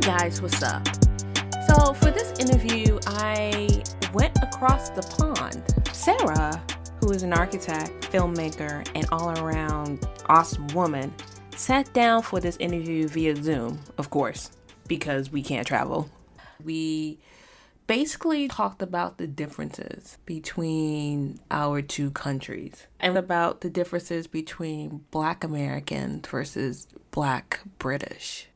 guys, what's up? So for this interview, I went across the pond. Sarah, who is an architect, filmmaker, and all-around awesome woman, sat down for this interview via Zoom, of course, because we can't travel. We basically talked about the differences between our two countries and about the differences between Black Americans versus Black British.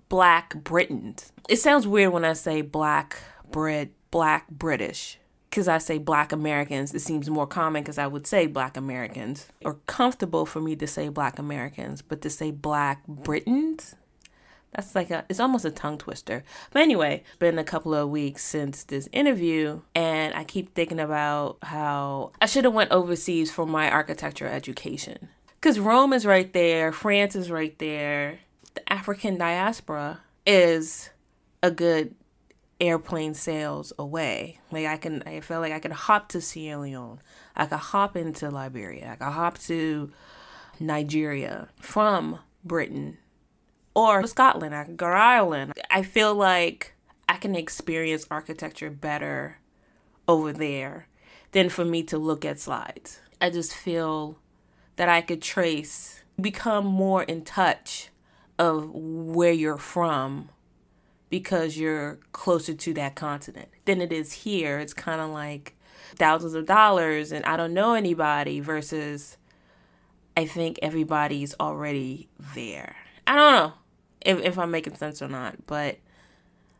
Black Britons. It sounds weird when I say Black British. Because I say Black Americans, it seems more common because I would say Black Americans. Or comfortable for me to say Black Americans, but to say Black Britons, that's it's almost a tongue twister. But anyway, it's been a couple of weeks since this interview, and I keep thinking about how I should have went overseas for my architecture education. Because Rome is right there, France is right there. The African diaspora is a good airplane sails away. I feel like I could hop to Sierra Leone. I could hop into Liberia. I could hop to Nigeria from Britain or Scotland. I could go to Ireland. I feel like I can experience architecture better over there than for me to look at slides. I just feel that I could become more in touch of where you're from because you're closer to that continent than it is here. It's kind of like thousands of dollars and I don't know anybody versus I think everybody's already there. I don't know if I'm making sense or not, but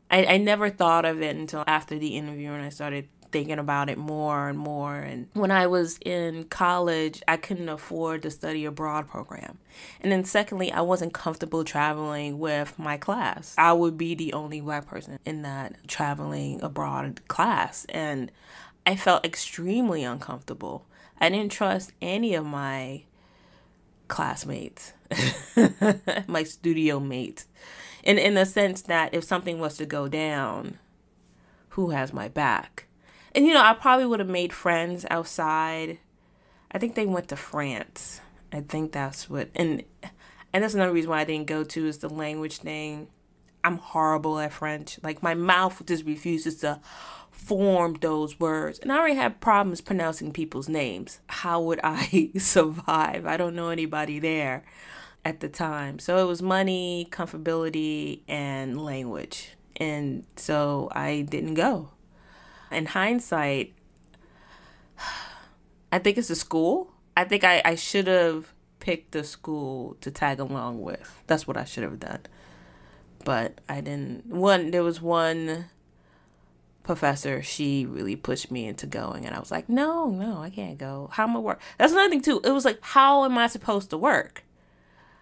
I never thought of it until after the interview and I started thinking about it more and more. And when I was in college, I couldn't afford the study abroad program. And then secondly, I wasn't comfortable traveling with my class. I would be the only Black person in that traveling abroad class. And I felt extremely uncomfortable. I didn't trust any of my classmates, my studio mates, in the sense that if something was to go down, who has my back? And, I probably would have made friends outside. I think they went to France. I think that's what, and that's another reason why I didn't go to is the language thing. I'm horrible at French. Like, my mouth just refuses to form those words. And I already have problems pronouncing people's names. How would I survive? I don't know anybody there at the time. So it was money, comfortability, and language. And so I didn't go. In hindsight, I think it's a school. I think I should have picked the school to tag along with. That's what I should have done. But I didn't. There was one professor, she really pushed me into going. And I was like, no, I can't go. How am I going to work? That's another thing, too. It was like, how am I supposed to work?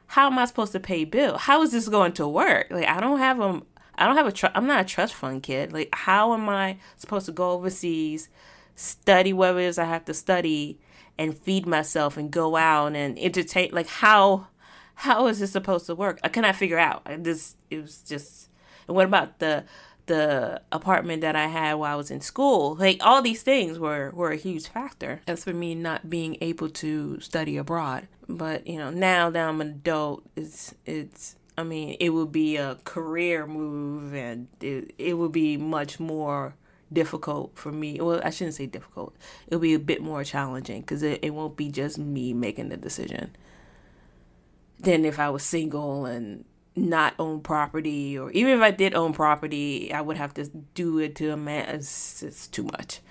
How am I supposed to pay bills? How is this going to work? Like, I'm not a trust fund kid. Like, how am I supposed to go overseas, study whatever it is I have to study, and feed myself and go out and entertain? Like, how is this supposed to work? I cannot figure out. It was just. And what about the apartment that I had while I was in school? Like, all these things were a huge factor as for me not being able to study abroad. But now that I'm an adult, it would be a career move and it would be much more difficult for me. Well, I shouldn't say difficult. It'll be a bit more challenging because it won't be just me making the decision than if I was single and not own property, or even if I did own property, I would have to do it to a man. It's too much.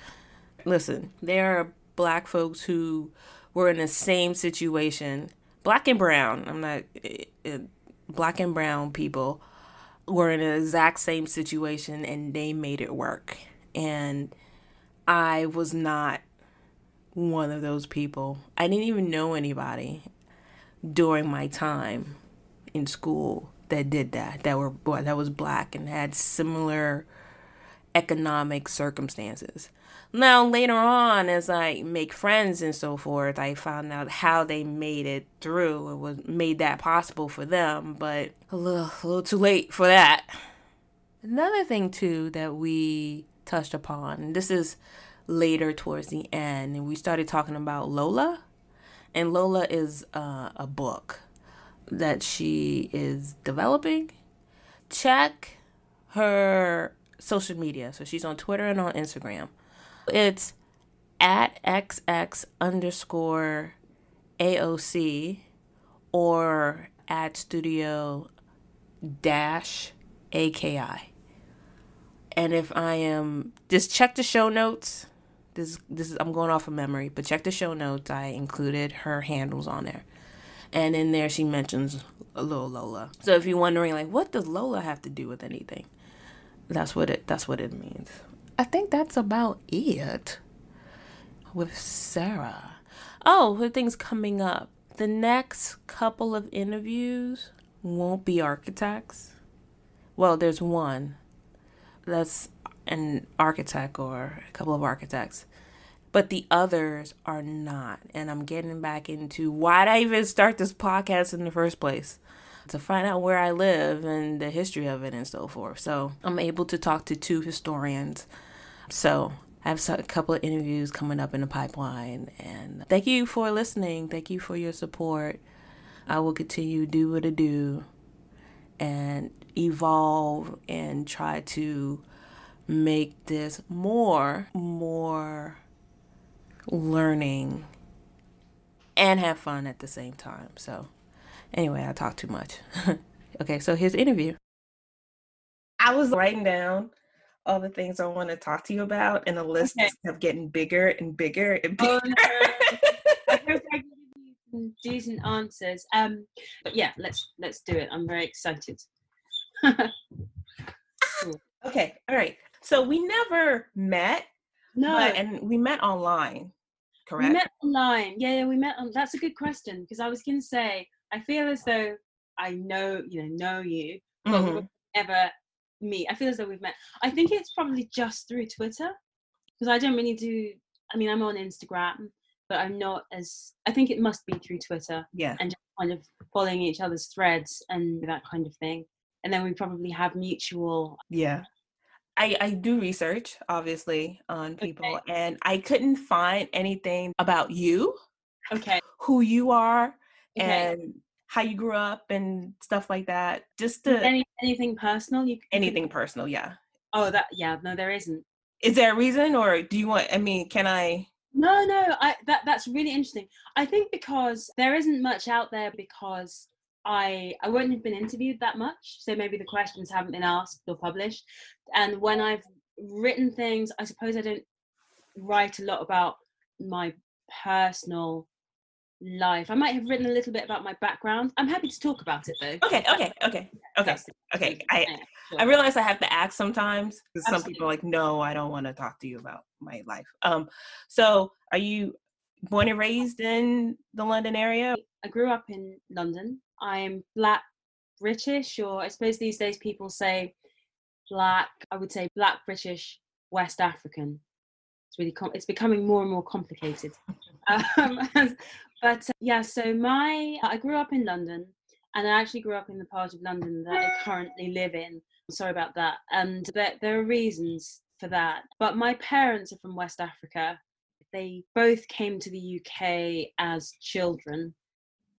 Listen, there are Black folks who were in the same situation, Black and brown. Black and brown people were in the exact same situation and they made it work. And I was not one of those people. I didn't even know anybody during my time in school that did that was Black and had similar economic circumstances. Now, later on, as I make friends and so forth, I found out how they made it through. Made that possible for them, but a little too late for that. Another thing, too, that we touched upon, and this is later towards the end, and we started talking about Lola. And Lola is a book that she is developing. Check her social media. So she's on Twitter and on Instagram. It's at XX underscore AOC or at studio dash AKI. And if I am, just check the show notes. This is I'm going off of memory, but check the show notes. I included her handles on there. And in there she mentions a little Lola. So if you're wondering like what does Lola have to do with anything? That's what it means. I think that's about it with Sarah. Oh, the things coming up. The next couple of interviews won't be architects. Well, there's one that's an architect or a couple of architects, but the others are not. And I'm getting back into why did I even start this podcast in the first place? To find out where I live and the history of it and so forth. So I'm able to talk to 2 historians. So I have a couple of interviews coming up in the pipeline. And thank you for listening. Thank you for your support. I will continue to do what I do and evolve and try to make this more learning and have fun at the same time. So anyway, I talk too much. Okay, so here's the interview. I was writing down all the things I want to talk to you about, and the list just kept getting bigger and bigger and bigger. Oh, no. I hope I give you some decent answers. But yeah, let's do it. I'm very excited. Okay, all right. So we never met. No, and we met online, correct? We met online. Yeah, we met. That's a good question because I was going to say I feel as though I know you, but we will never meet. I feel as though we've met. I think it's probably just through Twitter because I don't really do. I mean, I'm on Instagram, but I'm not as. I think it must be through Twitter. Yeah. And just kind of following each other's threads and that kind of thing. And then we probably have mutual. Yeah. I do research, obviously, on people, and I couldn't find anything about you, who you are, and how you grew up and stuff like that. Just anything personal? Anything personal, yeah. Oh, no, there isn't. Is there a reason, or do you want? I mean, can I? No. That's really interesting. I think because there isn't much out there because I wouldn't have been interviewed that much, so maybe the questions haven't been asked or published. And when I've written things, I suppose I don't write a lot about my personal life. I might have written a little bit about my background. I'm happy to talk about it though. Okay. I realize I have to ask sometimes because some people are like, no, I don't want to talk to you about my life. So are you born and raised in the London area? I grew up in London. I'm Black British, or I suppose these days people say Black, I would say Black British West African. It's really it's becoming more and more complicated. But so I grew up in London, and I actually grew up in the part of London that I currently live in. Sorry about that. And there are reasons for that. But my parents are from West Africa. They both came to the UK as children.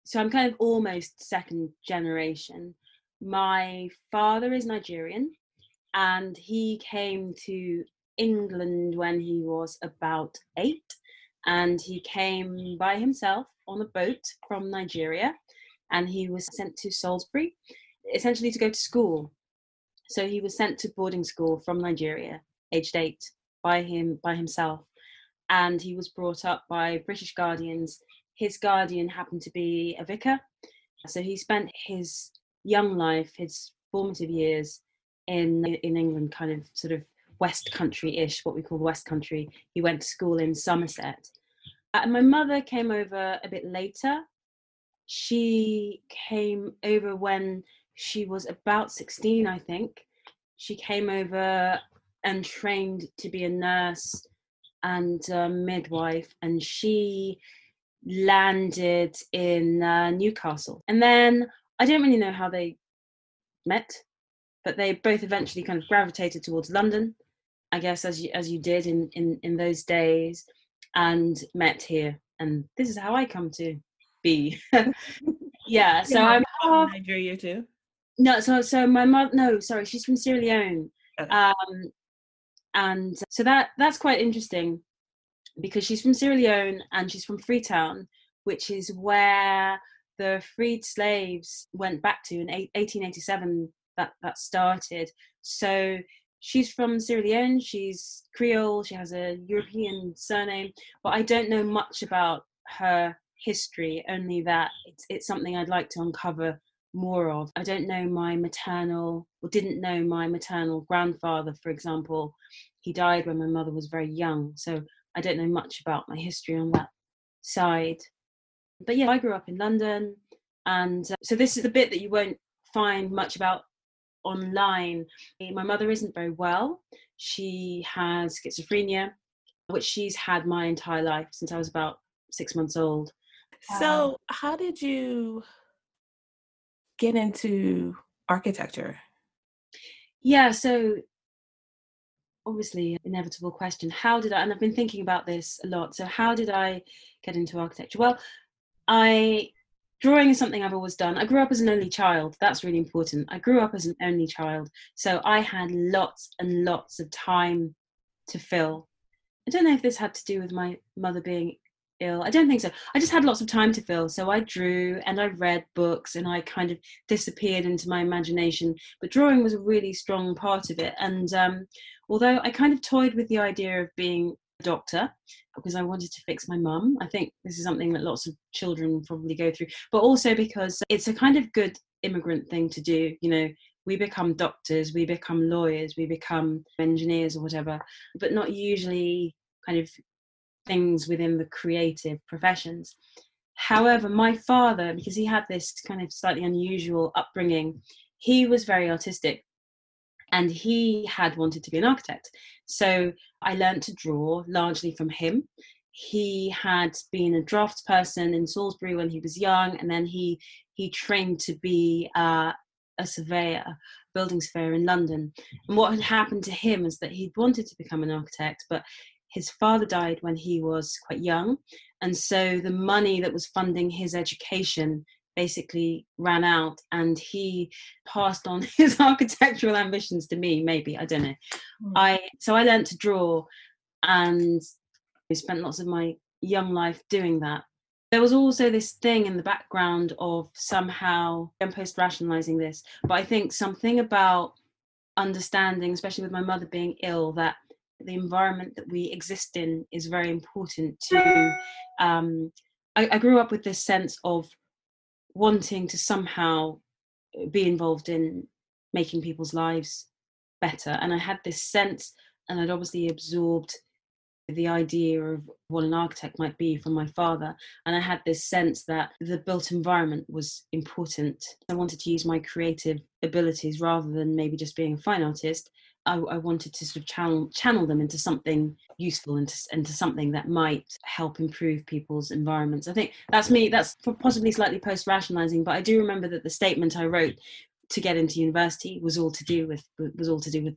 So I'm kind of almost second generation. My father is Nigerian, and he came to England when he was about 8, and he came by himself on a boat from Nigeria, and he was sent to Salisbury, essentially to go to school. So he was sent to boarding school from Nigeria, aged 8, by himself, and he was brought up by British guardians. His guardian happened to be a vicar, so he spent his young life, his formative years, in England, kind of sort of West Country-ish, what we call the West Country. He went to school in Somerset. And my mother came over a bit later. She came over when she was about 16, I think. She came over and trained to be a nurse and a midwife, and she landed in Newcastle. And then I don't really know how they met, but they both eventually kind of gravitated towards London, I guess, as you did in those days, and met here. And this is how I come to be. Yeah, so I'm from Nigeria too. No, so my mother, no, sorry, she's from Sierra Leone. Okay. And so that's quite interesting because she's from Sierra Leone and she's from Freetown, which is where the freed slaves went back to in 1887. That started. So she's from Sierra Leone. She's Creole. She has a European surname, but I don't know much about her history. Only that it's something I'd like to uncover more of. I don't know my maternal, or didn't know my maternal grandfather, for example. He died when my mother was very young, so I don't know much about my history on that side. But yeah, I grew up in London, and so this is the bit that you won't find much about online. My mother isn't very well. She has schizophrenia, which she's had my entire life since I was about 6 months old. So, how did you get into architecture? Yeah, so obviously inevitable question. How did I, and I've been thinking about this a lot, so how did I get into architecture? Well, drawing is something I've always done. I grew up as an only child. That's really important. I grew up as an only child, so I had lots and lots of time to fill. I don't know if this had to do with my mother being ill. I don't think so. I just had lots of time to fill. So I drew and I read books and I kind of disappeared into my imagination. But drawing was a really strong part of it. And although I kind of toyed with the idea of being a doctor because I wanted to fix my mum, I think this is something that lots of children probably go through, but also because it's a kind of good immigrant thing to do. You know, we become doctors, we become lawyers, we become engineers or whatever, but not usually kind of things within the creative professions. However, my father, because he had this kind of slightly unusual upbringing, he was very artistic and he had wanted to be an architect. So I learned to draw largely from him. He had been a draftsperson in Salisbury when he was young, and then he trained to be a surveyor, building surveyor in London. And what had happened to him is that he'd wanted to become an architect, but his father died when he was quite young. And so the money that was funding his education basically ran out, and he passed on his architectural ambitions to me, maybe, I don't know. So I learned to draw, and I spent lots of my young life doing that. There was also this thing in the background of somehow, I'm post-rationalizing this, but I think something about understanding, especially with my mother being ill, that the environment that we exist in is very important to I grew up with this sense of wanting to somehow be involved in making people's lives better, and I had this sense, and I'd obviously absorbed the idea of what an architect might be from my father, and I had this sense that the built environment was important. I wanted to use my creative abilities rather than maybe just being a fine artist. I wanted to sort of channel them into something useful, into something that might help improve people's environments. I think that's me. That's possibly slightly post-rationalizing, but I do remember that the statement I wrote to get into university was all to do with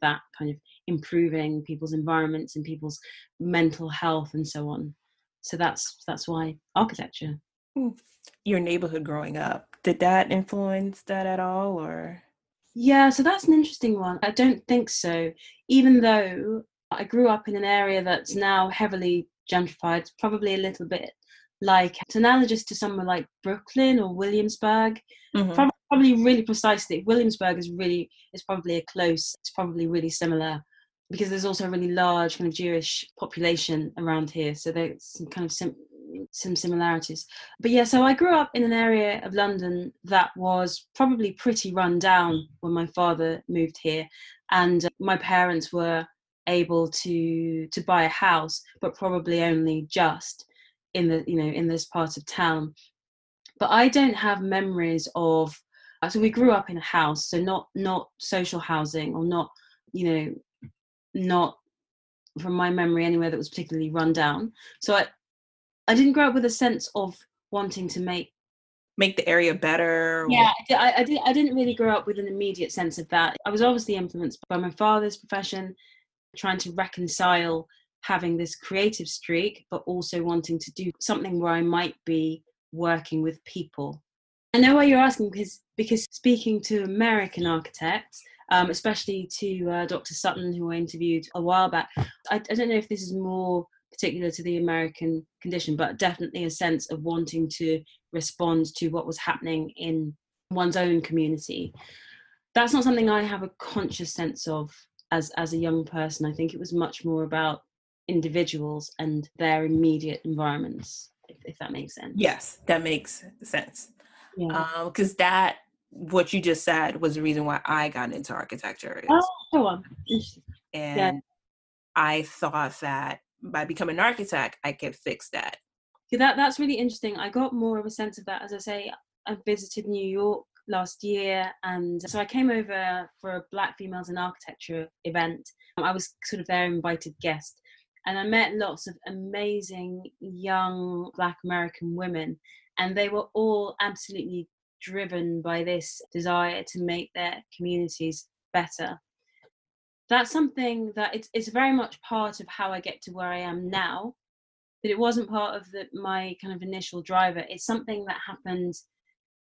that kind of improving people's environments and people's mental health and so on. So that's why architecture. Your neighborhood growing up, did that influence that at all, or? Yeah, so that's an interesting one. I don't think so. Even though I grew up in an area that's now heavily gentrified, probably a little bit like, it's analogous to somewhere like Brooklyn or Williamsburg. Mm-hmm. Probably really precisely. Williamsburg is probably it's probably really similar, because there's also a really large kind of Jewish population around here. So there's some kind of some similarities. But yeah, so I grew up in an area of London that was probably pretty run down when my father moved here, and my parents were able to buy a house, but probably only just in this part of town. But I don't have memories of. So we grew up in a house, so not social housing, or not from my memory anywhere that was particularly run down. So I didn't grow up with a sense of wanting to make the area better? Yeah, I didn't really grow up with an immediate sense of that. I was obviously influenced by my father's profession, trying to reconcile having this creative streak, but also wanting to do something where I might be working with people. I know why you're asking, because speaking to American architects, especially to Dr. Sutton, who I interviewed a while back, I don't know if this is more particular to the American condition, but definitely a sense of wanting to respond to what was happening in one's own community. That's not something I have a conscious sense of as a young person. I think it was much more about individuals and their immediate environments, if that makes sense. Yes, that makes sense. Yeah. Because what you just said was the reason why I got into architecture. Oh, go on. And Yeah. I thought that by becoming an architect, I could fix that. Yeah, that's really interesting. I got more of a sense of that. As I say, I visited New York last year, and so I came over for a Black Females in Architecture event. I was sort of their invited guest, and I met lots of amazing young Black American women, and they were all absolutely driven by this desire to make their communities better. That's something that it's very much part of how I get to where I am now, but it wasn't part of my kind of initial driver. It's something that happened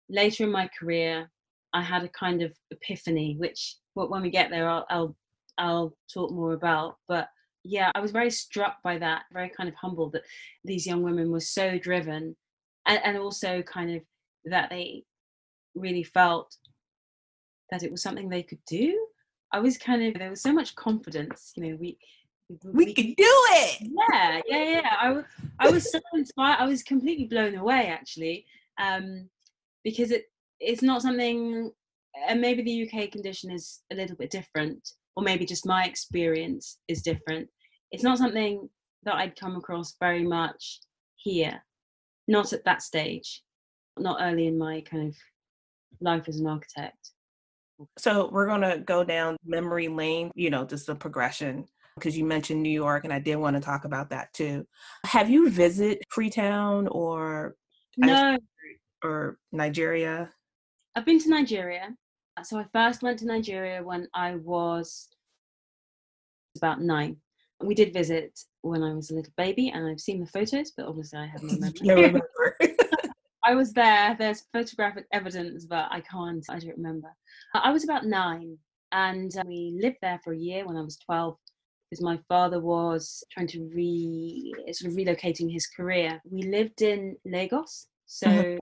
later in my career. I had a kind of epiphany, which when we get there, I'll talk more about. But yeah, I was very struck by that, very kind of humbled that these young women were so driven, and also kind of that they really felt that it was something they could do. I was kind of, there was so much confidence, we can do it. Yeah. I was so inspired. I was completely blown away, actually, because it's not something, and maybe the UK condition is a little bit different, or maybe just my experience is different. It's not something that I'd come across very much here, not at that stage, not early in my kind of life as an architect. So we're going to go down memory lane, just the progression, because you mentioned New York, and I did want to talk about that too. Have you visited Freetown or No, or Nigeria? I've been to Nigeria. So I first went to Nigeria when I was about 9. We did visit when I was a little baby, and I've seen the photos, but obviously I have no memory. You remember. I was there. There's photographic evidence, but I don't remember. I was about 9, and we lived there for a year when I was 12, because my father was trying to sort of relocating his career. We lived in Lagos, so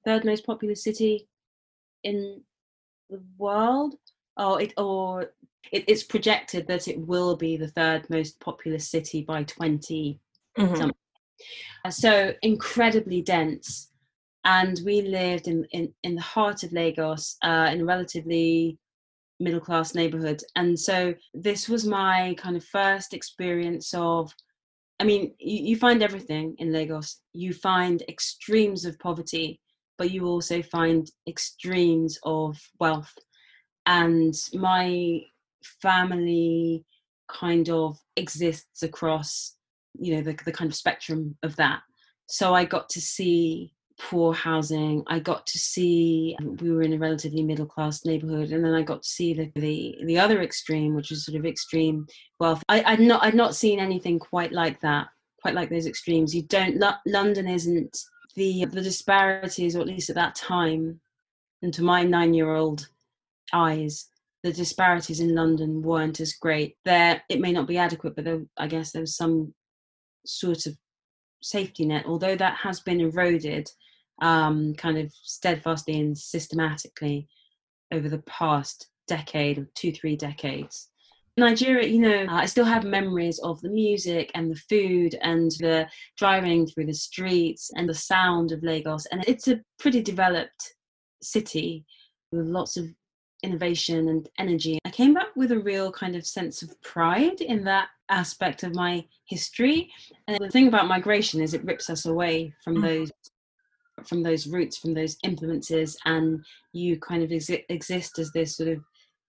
third most populous city in the world. It's projected that it will be the third most populous city by 20 something. So incredibly dense, and we lived in the heart of Lagos, in a relatively middle class neighborhood. And so this was my kind of first experience of, I mean, you find everything in Lagos. You find extremes of poverty, but you also find extremes of wealth. And my family kind of exists across, the kind of spectrum of that. So I got to see poor housing. I got to see, we were in a relatively middle class neighborhood, and then I got to see the other extreme, which is sort of extreme wealth. I'd not seen anything quite like that, quite like those extremes. London isn't the disparities, or at least at that time, and to my 9-year-old eyes, the disparities in London weren't as great. It may not be adequate, but I guess there was some sort of safety net, although that has been eroded kind of steadfastly and systematically over the past decade or 2-3 decades. Nigeria, I still have memories of the music and the food and the driving through the streets and the sound of Lagos. And it's a pretty developed city with lots of innovation and energy. I came back with a real kind of sense of pride in that aspect of my history. And the thing about migration is it rips us away from those roots, from those influences, and you kind of exist as this sort of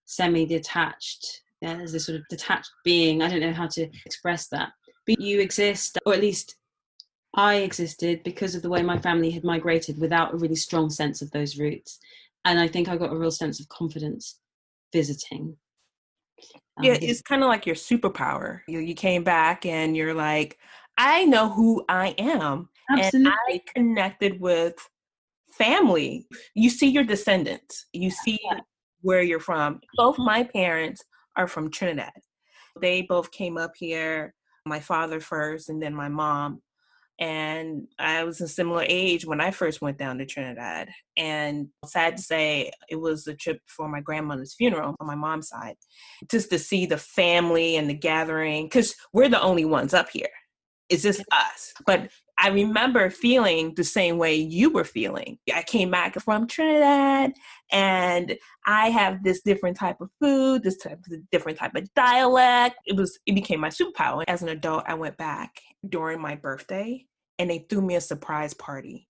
semi-detached, as this sort of detached being. I don't know how to express that, but you exist, or at least I existed, because of the way my family had migrated without a really strong sense of those roots. And I think I got a real sense of confidence visiting. Yeah, it's kind of like your superpower. You came back and you're like, I know who I am. Absolutely. And I connected with family. You see your descendants. You see where you're from. Both my parents are from Trinidad. They both came up here, my father first and then my mom. And I was a similar age when I first went down to Trinidad. And sad to say, it was a trip for my grandmother's funeral on my mom's side, just to see the family and the gathering, because we're the only ones up here. It's just us. But I remember feeling the same way you were feeling. I came back from Trinidad and I have this different type of food, different type of dialect. It became my superpower. As an adult, I went back during my birthday and they threw me a surprise party.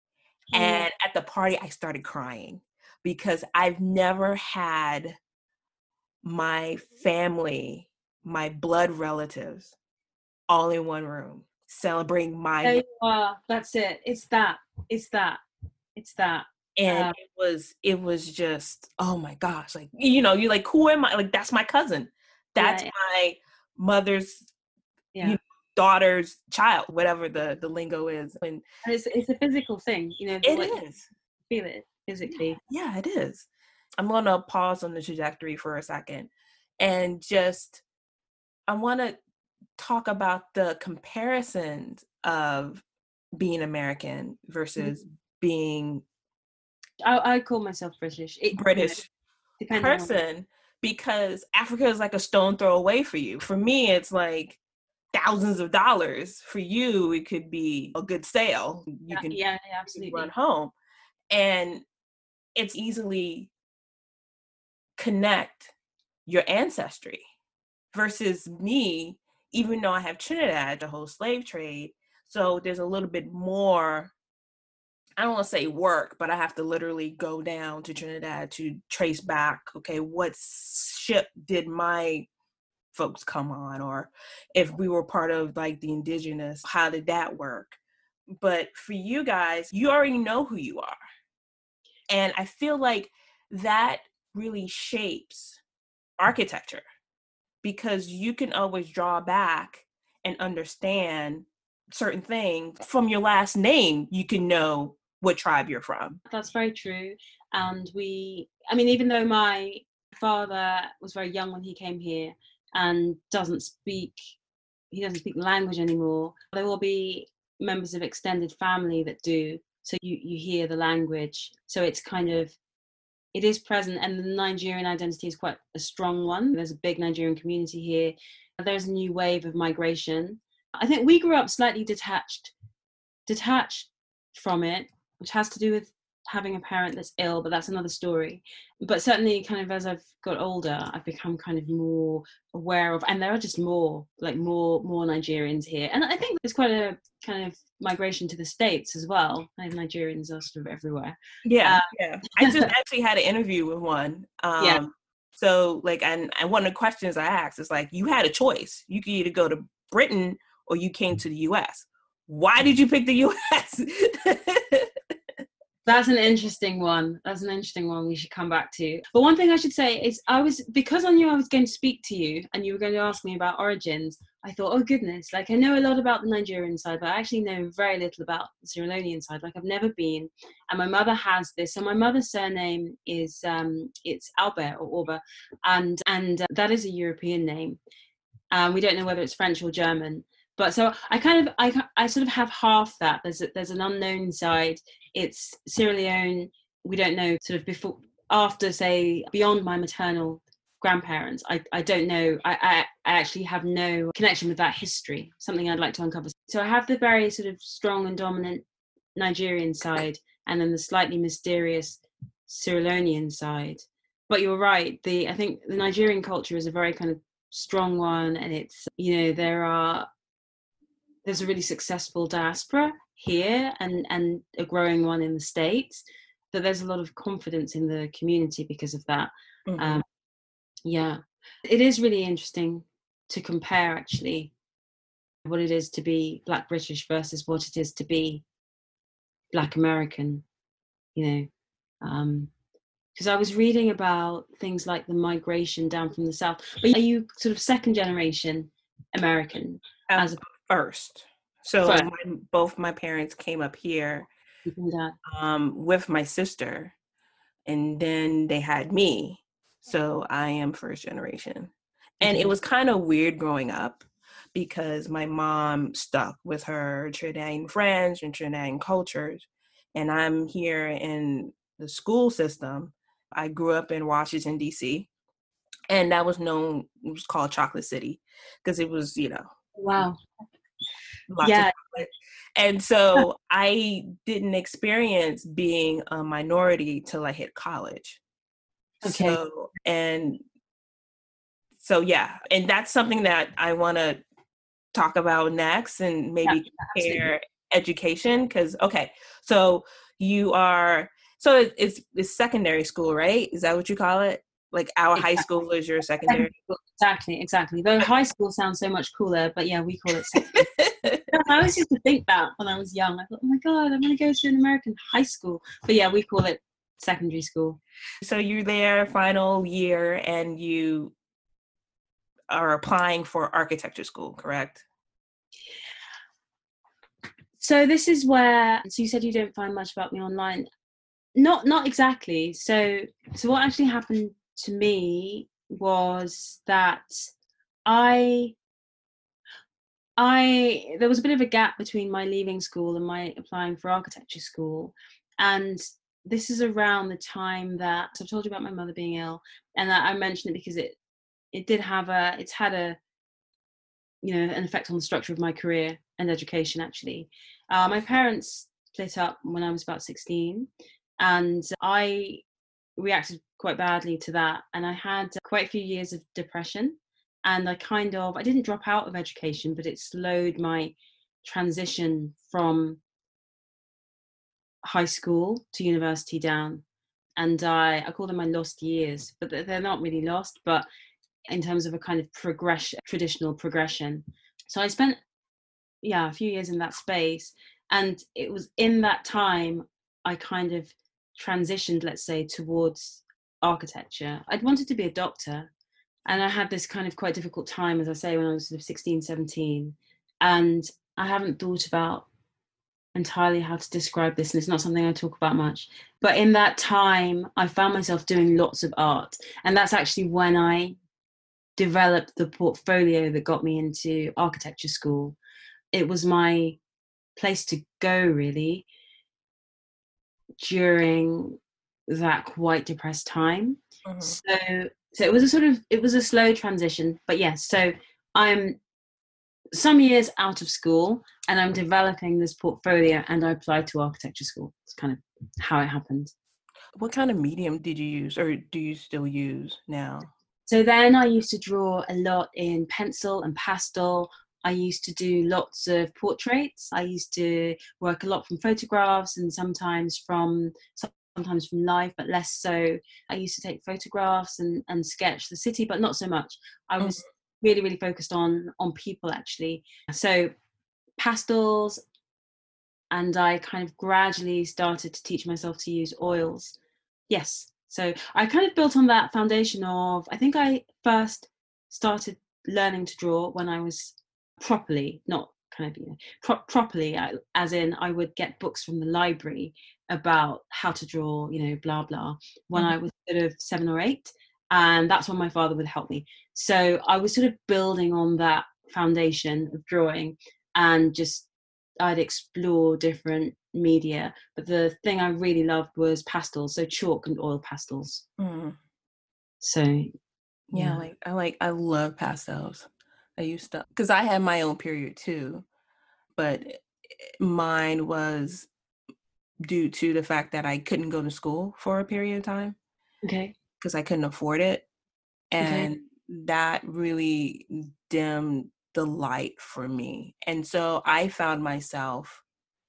And at the party, I started crying because I've never had my family, my blood relatives, all in one room celebrating my. There you are. That's it. It's that. And it was just, oh my gosh, like, you're like, who am I? Like, that's my cousin. That's my mother's daughter's child, whatever the lingo is. And it's a physical thing, it is. Feel it physically. Yeah, it is. I'm going to pause on the trajectory for a second and just, I want to talk about the comparisons of being American versus being I call myself British person, because Africa is like a stone throw away for you. For me, it's like thousands of dollars. For you, it could be a good sale. You can absolutely run home, and it's easily connect your ancestry. Versus me, even though I have Trinidad, the whole slave trade, so there's a little bit more, I don't want to say work, but I have to literally go down to Trinidad to trace back, okay, what ship did my folks come on? Or if we were part of like the indigenous, how did that work? But for you guys, you already know who you are. And I feel like that really shapes architecture, because you can always draw back and understand certain things. From your last name, you can know what tribe you're from. That's very true. And even though my father was very young when he came here and doesn't speak the language anymore, there will be members of extended family that do. So you hear the language. So it's kind of, it is present, and the Nigerian identity is quite a strong one. There's a big Nigerian community here. There's a new wave of migration. I think we grew up slightly detached from it, which has to do with having a parent that's ill, but that's another story. But certainly kind of as I've got older, I've become kind of more aware of, and there are just more Nigerians here. And I think there's quite a kind of migration to the States as well. I think Nigerians are sort of everywhere. Yeah. I just actually had an interview with one. So like, and one of the questions I asked is like, you had a choice. You could either go to Britain or you came to the US. Why did you pick the US? That's an interesting one. We should come back to. But one thing I should say is because I knew I was going to speak to you and you were going to ask me about origins, I thought, oh goodness, like I know a lot about the Nigerian side, but I actually know very little about the Sierra Leonean side. Like I've never been. And my mother has this. So my mother's surname is, it's Albert or Orba. And that is a European name. We don't know whether it's French or German. But so I sort of have half that. There's an unknown side. It's Sierra Leone. We don't know sort of after, say, beyond my maternal grandparents. I don't know. I actually have no connection with that history, something I'd like to uncover. So I have the very sort of strong and dominant Nigerian side, and then the slightly mysterious Sierra Leonean side. But you're right. I think the Nigerian culture is a very kind of strong one, and it's, there's a really successful diaspora here and a growing one in the States, that there's a lot of confidence in the community because of that. Mm-hmm. It is really interesting to compare actually what it is to be Black British versus what it is to be Black American, because I was reading about things like the migration down from the South. But are you sort of second generation American? As a first. So both my parents came up here Keeping that. with my sister, and then they had me. So I am first generation. And it Okay. was kind of weird growing up because my mom stuck with her Trinidadian friends and Trinidadian cultures. And I'm here in the school system. I grew up in Washington, D.C., and that was known, it was called Chocolate City because it was, Wow. lots of Yeah. chocolate. And so I didn't experience being a minority till I hit college. Okay. Yeah, and that's something that I want to talk about next, and Yeah, maybe absolutely. compare education, because so you are, so it's secondary school, right? Is that what you call it? Like our high Exactly. school is your secondary. Exactly. Though high school sounds so much cooler, but yeah, we call it secondary. I always used to think that when I was young. I thought, oh my God, I'm going to go to an American high school. But yeah, we call it secondary school. So you're there final year and you are applying for architecture school, correct? So this is where, so you said you don't find much about me online. Not exactly. So what actually happened to me was that I there was a bit of a gap between my leaving school and my applying for architecture school. And this is around the time that, so I've told you about my mother being ill, and I mentioned it because it's had a, an effect on the structure of my career and education actually. My parents split up when I was about 16, and I reacted quite badly to that, and I had quite a few years of depression, and I didn't drop out of education, but it slowed my transition from high school to university down. And I call them my lost years, but they're not really lost, but in terms of a kind of traditional progression. So I spent, a few years in that space. And it was in that time I kind of transitioned, let's say, towards architecture. I'd wanted to be a doctor. And I had this kind of quite difficult time, as I say, when I was sort of 16, 17. And I haven't thought about entirely how to describe this, and it's not something I talk about much. But in that time, I found myself doing lots of art. And that's actually when I developed the portfolio that got me into architecture school. It was my place to go, really, during that quite depressed time. Mm-hmm. So it was a slow transition, but yes. So I'm some years out of school and I'm developing this portfolio, and I applied to architecture school. It's kind of how it happened. What kind of medium did you use, or do you still use now? So then I used to draw a lot in pencil and pastel. I used to do lots of portraits. I used to work a lot from photographs, and sometimes from life, but less so. I used to take photographs and sketch the city, but not so much. I was really, really focused on people, actually. So pastels, and I kind of gradually started to teach myself to use oils. Yes. So I kind of built on that foundation of, I think I first started learning to draw when I was properly, not kind of, properly, as in I would get books from the library about how to draw, blah, blah, when Mm-hmm. I was sort of 7 or 8. And that's when my father would help me. So I was sort of building on that foundation of drawing, and just I'd explore different media. But the thing I really loved was pastels, so chalk and oil pastels. Mm-hmm. So Yeah, yeah. I love pastels. I used to, because I had my own period too, but mine was due to the fact that I couldn't go to school for a period of time Okay. because I couldn't afford it. Okay. And that really dimmed the light for me. And so I found myself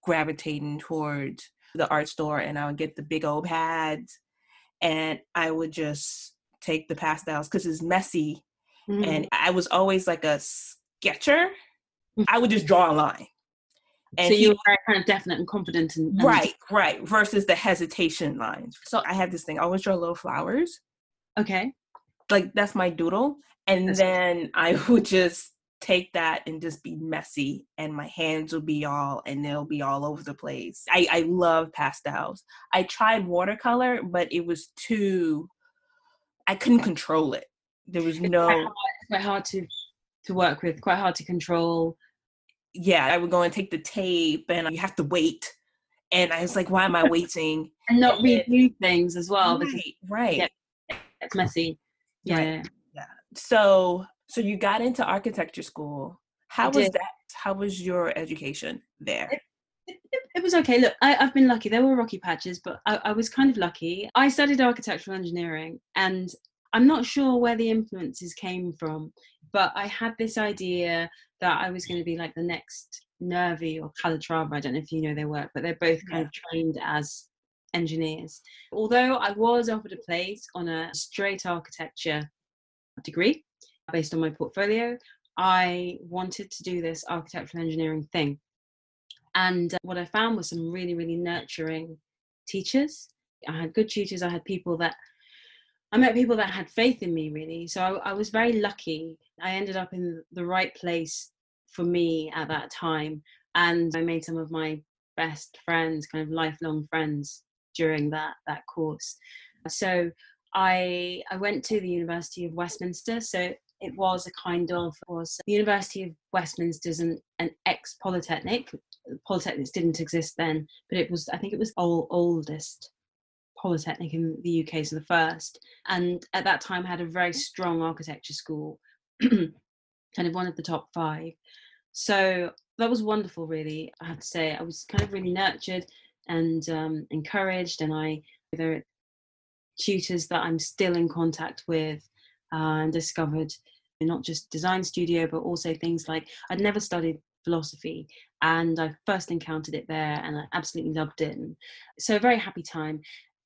gravitating towards the art store, and I would get the big old pads and I would just take the pastels because it's messy. Mm. And I was always like a sketcher. I would just draw a line. So And you he, were very kind of definite and confident, and right, versus the hesitation lines. So I had this thing, I always draw little flowers. okay. Like that's my doodle. And That's then I would just take that and just be messy, and my hands will be and they'll be all over the place. I love pastels. I tried watercolor, but it was I couldn't control it. There was quite hard to work with, quite hard to control. Yeah, I would go and take the tape and you have to wait. And I was like, why am I waiting? And not redo things as well. Right. It's messy. Yeah. Right. Yeah. So you got into architecture school. How was that? How was your education there? It was okay. Look, I've been lucky. There were rocky patches, but I was kind of lucky. I studied architectural engineering, and I'm not sure where the influences came from, but I had this idea that I was going to be like the next Nervi or Calatrava. I don't know if you know their work, but they're both kind of trained as engineers. Although I was offered a place on a straight architecture degree based on my portfolio, I wanted to do this architectural engineering thing. And what I found was some really, really nurturing teachers. I had good tutors. I met people that had faith in me, really. So I was very lucky. I ended up in the right place for me at that time. And I made some of my best friends, kind of lifelong friends, during that course. So I went to the University of Westminster. So it was the University of Westminster's an ex-polytechnic. Polytechnics didn't exist then, but I think it was oldest polytechnic in the UK, so the first. And at that time had a very strong architecture school, kind of one of the top 5. So that was wonderful, really. I have to say, I was kind of really nurtured and encouraged, and there are tutors that I'm still in contact with, and discovered not just design studio, but also things like I'd never studied philosophy, and I first encountered it there, and I absolutely loved it. And so a very happy time.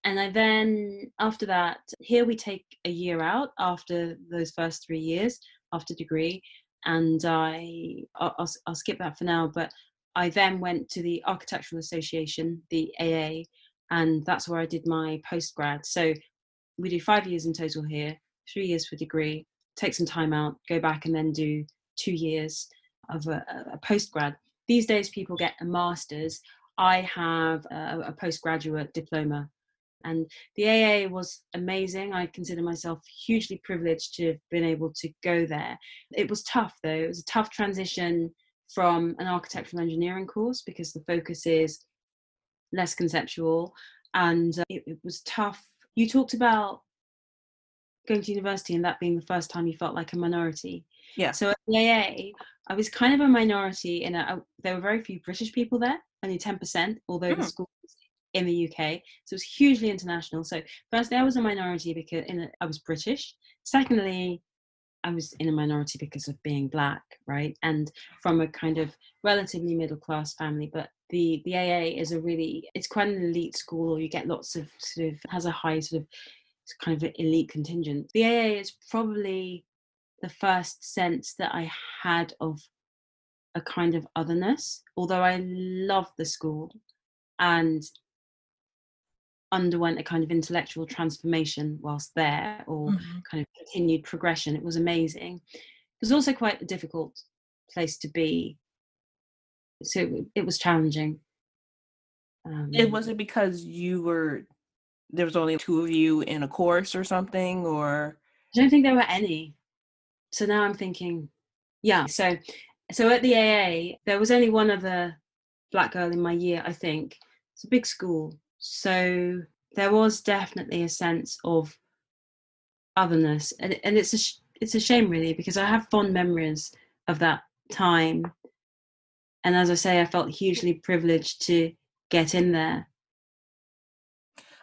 And I then, after that, here we take a year out after those first 3 years, after degree, and I'll skip that for now, but I then went to the Architectural Association, the AA, and that's where I did my postgrad. So we do 5 years in total here, 3 years for degree, take some time out, go back and then do 2 years of a postgrad. These days people get a master's. I have a postgraduate diploma. And the AA was amazing. I consider myself hugely privileged to have been able to go there. It was tough, though. It was a tough transition from an architectural engineering course because the focus is less conceptual, and it was tough. You talked about going to university and that being the first time you felt like a minority. Yeah. So at the AA, I was kind of a minority there were very few British people there, only 10%, although the school was in the UK. So it was hugely international. So firstly, I was a minority because I was British. Secondly, I was in a minority because of being Black, right? And from a kind of relatively middle class family. But the AA is it's quite an elite school, or you get lots of has a high kind of elite contingent. The AA is probably the first sense that I had of a kind of otherness, although I loved the school and underwent a kind of intellectual transformation whilst there, or kind of continued progression. It was amazing. It was also quite a difficult place to be. So it was challenging. It wasn't because there was only 2 of you in a course or something, or? I don't think there were any. So now I'm thinking, yeah. So at the AA, there was only one other Black girl in my year, I think. It's a big school. So there was definitely a sense of otherness. And it's a shame, really, because I have fond memories of that time. And as I say, I felt hugely privileged to get in there.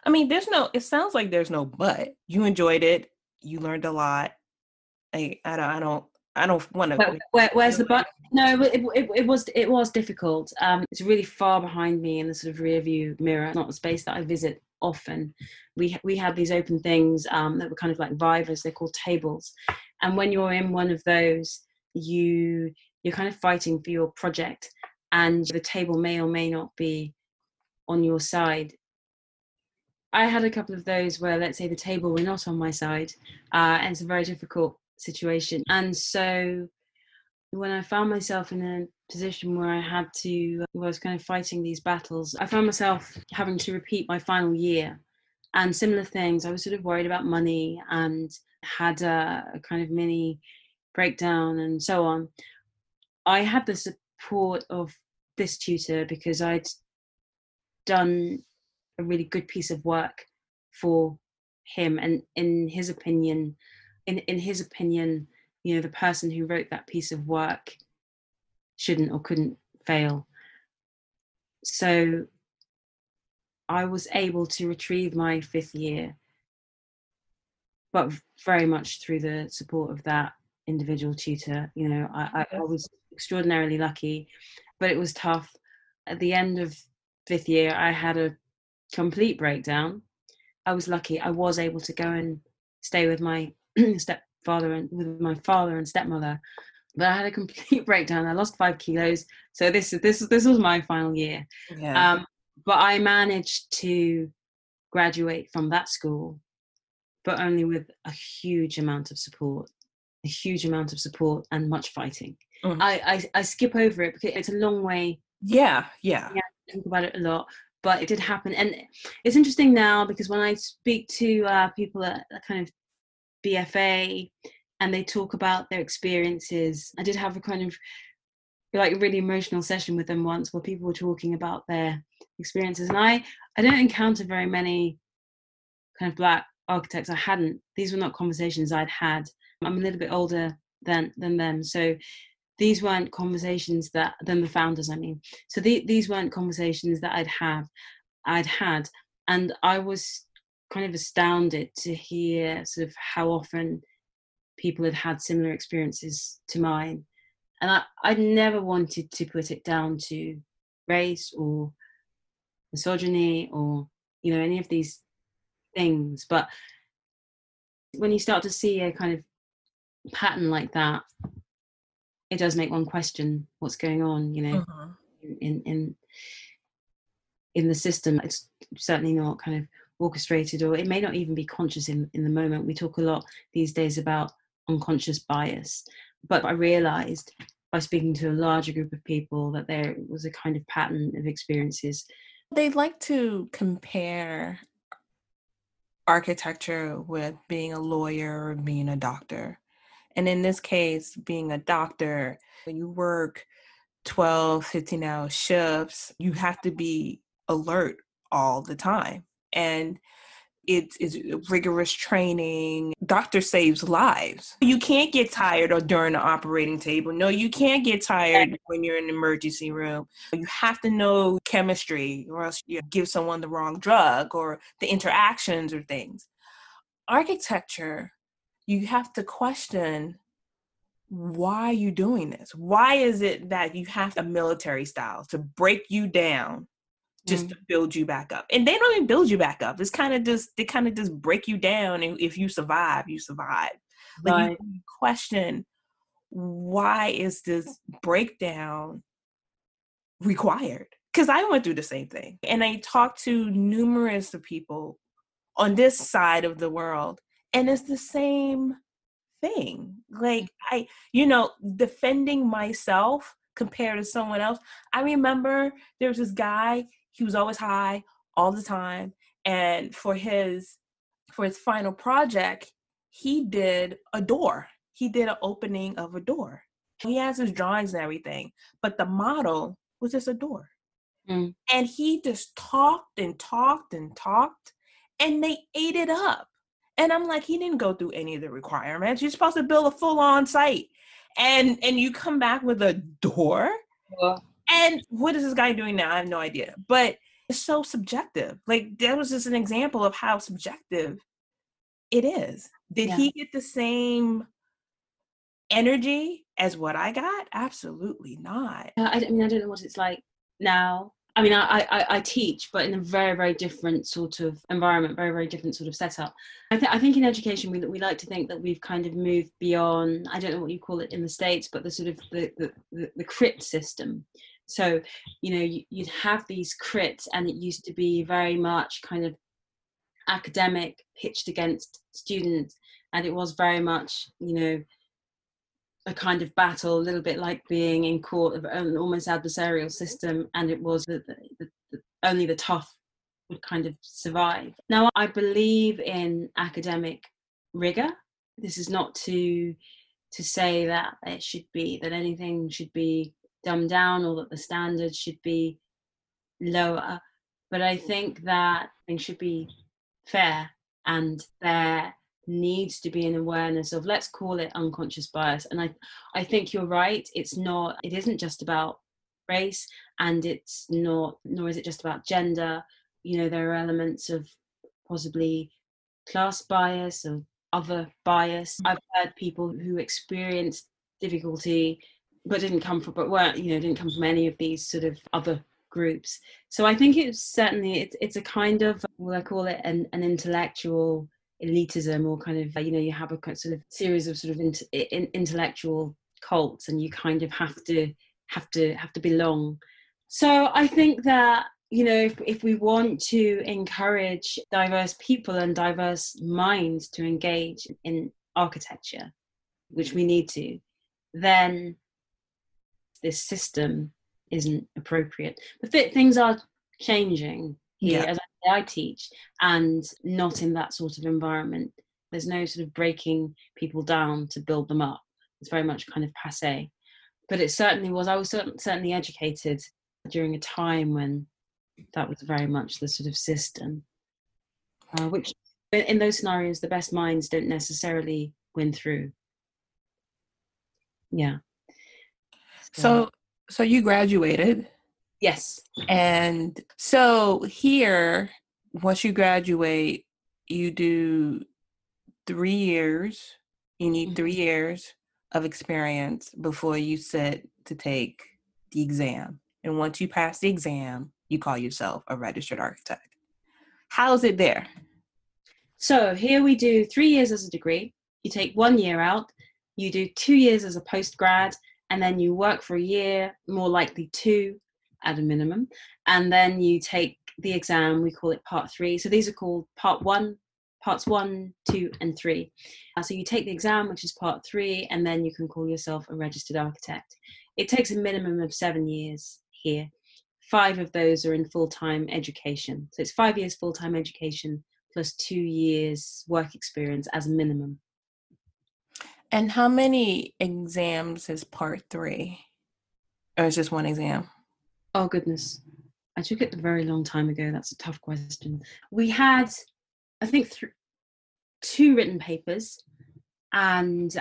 I mean, it sounds like there's no but. You enjoyed it. You learned a lot. I don't want to. Where's the but? No, it was difficult. It's really far behind me in the sort of rear view mirror. Not a space that I visit often. We had these open things that were kind of like vivas. They're called tables, and when you're in one of those, you're kind of fighting for your project, and the table may or may not be on your side. I had a couple of those where, let's say, the table were not on my side, and it's a very difficult situation. And so when I found myself in a position where I was kind of fighting these battles, I found myself having to repeat my final year and similar things. I was sort of worried about money and had a kind of mini breakdown and so on. I had the support of this tutor because I'd done a really good piece of work for him, and in his opinion, you know, the person who wrote that piece of work shouldn't or couldn't fail. So I was able to retrieve my 5th year, but very much through the support of that individual tutor. You know, I was extraordinarily lucky, but it was tough. At the end of 5th year, I had a complete breakdown. I was lucky. I was able to go and stay with my stepfather and with my father and stepmother, but I had a complete breakdown. I lost 5 kilos. So this was my final year. Yeah. But I managed to graduate from that school, but only with a huge amount of support and much fighting. Mhm. I skip over it because it's a long way. Yeah. I talk about it a lot, but it did happen. And it's interesting now because when I speak to people at kind of BFA and they talk about their experiences, I did have a kind of like a really emotional session with them once where people were talking about their experiences. And I don't encounter very many kind of Black architects. These were not conversations I'd had. I'm a little bit older than them. So these weren't conversations than the founders, I mean. So these weren't conversations that I'd had. And I was kind of astounded to hear sort of how often people had similar experiences to mine. And I'd never wanted to put it down to race or misogyny or, you know, any of these things. But when you start to see a kind of pattern like that, it does make one question what's going on, you know, in the system. It's certainly not kind of orchestrated, or it may not even be conscious in the moment. We talk a lot these days about unconscious bias, but I realized by speaking to a larger group of people that there was a kind of pattern of experiences. They like to compare architecture with being a lawyer or being a doctor. And in this case, being a doctor, when you work 12, 15-hour shifts, you have to be alert all the time. And it's rigorous training. Doctor saves lives. You can't get tired or during the operating table. No, you can't get tired when you're in the emergency room. You have to know chemistry or else you give someone the wrong drug or the interactions or things. Architecture, you have to question, why are you doing this? Why is it that you have a military style to break you down just to build you back up? And they don't even build you back up. It's kind of just, they kind of just break you down. And if you survive, you survive. Right. Like you question, why is this breakdown required? Because I went through the same thing. And I talked to numerous of people on this side of the world, and it's the same thing. Like defending myself compared to someone else. I remember there was this guy, he was always high all the time. And for his final project, he did a door. He did an opening of a door. He has his drawings and everything, but the model was just a door. And he just talked and talked and talked, and they ate it up. And I'm like, he didn't go through any of the requirements. You're supposed to build a full-on site. And you come back with a door? And what is this guy doing now? I have no idea. But it's so subjective. Like, that was just an example of how subjective it is. Did he get the same energy as what I got? Absolutely not. I don't know what it's like now. I mean, I teach, but in a very, very different sort of environment, very, very different sort of setup. I think in education, we like to think that we've kind of moved beyond, I don't know what you call it in the States, but the sort of the crit system. So, you know, you'd have these crits, and it used to be very much kind of academic pitched against students. And it was very much, you know, a kind of battle, a little bit like being in court of an almost adversarial system, and it was that only the tough would kind of survive. Now, I believe in academic rigor. This is not to say that it should be, that anything should be dumbed down or that the standards should be lower, but I think that things should be fair, and there needs to be an awareness of, let's call it unconscious bias. And I think you're right, it isn't just about race, and it's not, nor is it just about gender. There are elements of possibly class bias or other bias. I've heard people who experienced difficulty but didn't come from any of these sort of other groups. So I think it's a kind of, what I call it, an intellectual elitism, or kind of, you have a sort of series of sort of intellectual cults, and you kind of have to belong. So I think that, if we want to encourage diverse people and diverse minds to engage in architecture, which we need to, then this system isn't appropriate. But things are changing here, as I teach, and not in that sort of environment. There's no sort of breaking people down to build them up. It's very much kind of passé. But it certainly was. I was certainly educated during a time when that was very much the sort of system, which in those scenarios, the best minds don't necessarily win through. Yeah. So you graduated? Yes. And so here, once you graduate, you do 3 years. You need 3 years of experience before you sit to take the exam. And once you pass the exam, you call yourself a registered architect. How's it there? So here we do 3 years as a degree. You take 1 year out. You do 2 years as a postgrad, and then you work for a year, more likely 2 at a minimum. And then you take the exam. We call it part 3. So these are called parts 1, 2, and 3. So you take the exam, which is part 3, and then you can call yourself a registered architect. It takes a minimum of 7 years here. 5 of those are in full-time education. So it's 5 years full-time education plus 2 years work experience as a minimum. And how many exams is part 3? Or is just one exam? Oh, goodness. I took it a very long time ago. That's a tough question. We had, I think, 2 written papers, and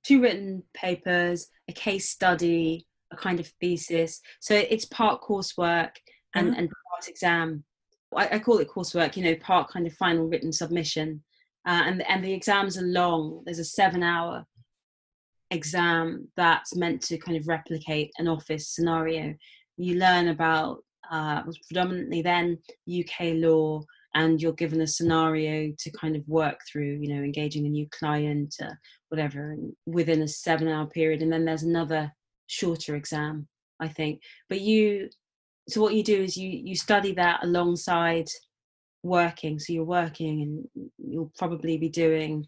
2 written papers, a case study, a kind of thesis. So it's part coursework and part exam. I call it coursework, part kind of final written submission. And the exams are long. There's a 7-hour exam that's meant to kind of replicate an office scenario. You learn about, was predominantly then UK law, and you're given a scenario to kind of work through, engaging a new client, whatever, within a 7-hour period. And then there's another shorter exam, I think. But so what you do is you study that alongside working. So you're working, and you'll probably be doing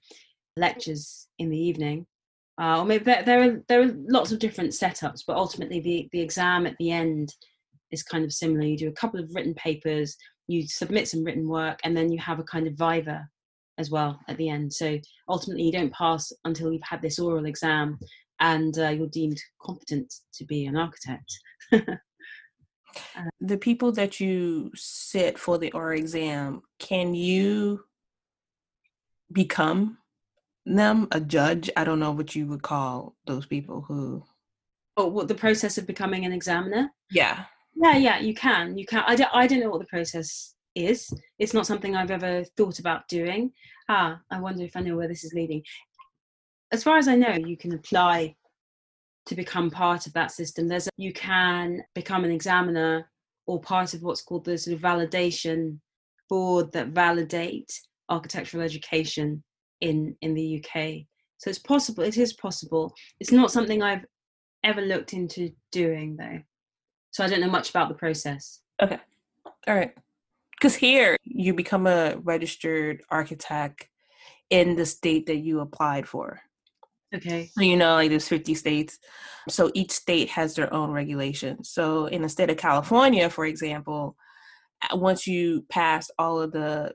lectures in the evening. Or maybe there are lots of different setups, but ultimately the exam at the end is kind of similar. You do a couple of written papers, you submit some written work, and then you have a kind of viva as well at the end. So ultimately you don't pass until you've had this oral exam, and you're deemed competent to be an architect. The people that you sit for the oral exam, can you become them a judge? I don't know what you would call those people who... Oh, what, the process of becoming an examiner? Yeah, you can. I don't know what the process is. It's not something I've ever thought about doing. I wonder if I know where this is leading. As far as I know, you can apply to become part of that system. You can become an examiner or part of what's called the sort of validation board that validate architectural education in the UK. So it's possible. It is possible. It's not something I've ever looked into doing, though. So I don't know much about the process. Okay. All right. Because here you become a registered architect in the state that you applied for. Okay. So, like there's 50 states. So each state has their own regulations. So in the state of California, for example, once you pass all of the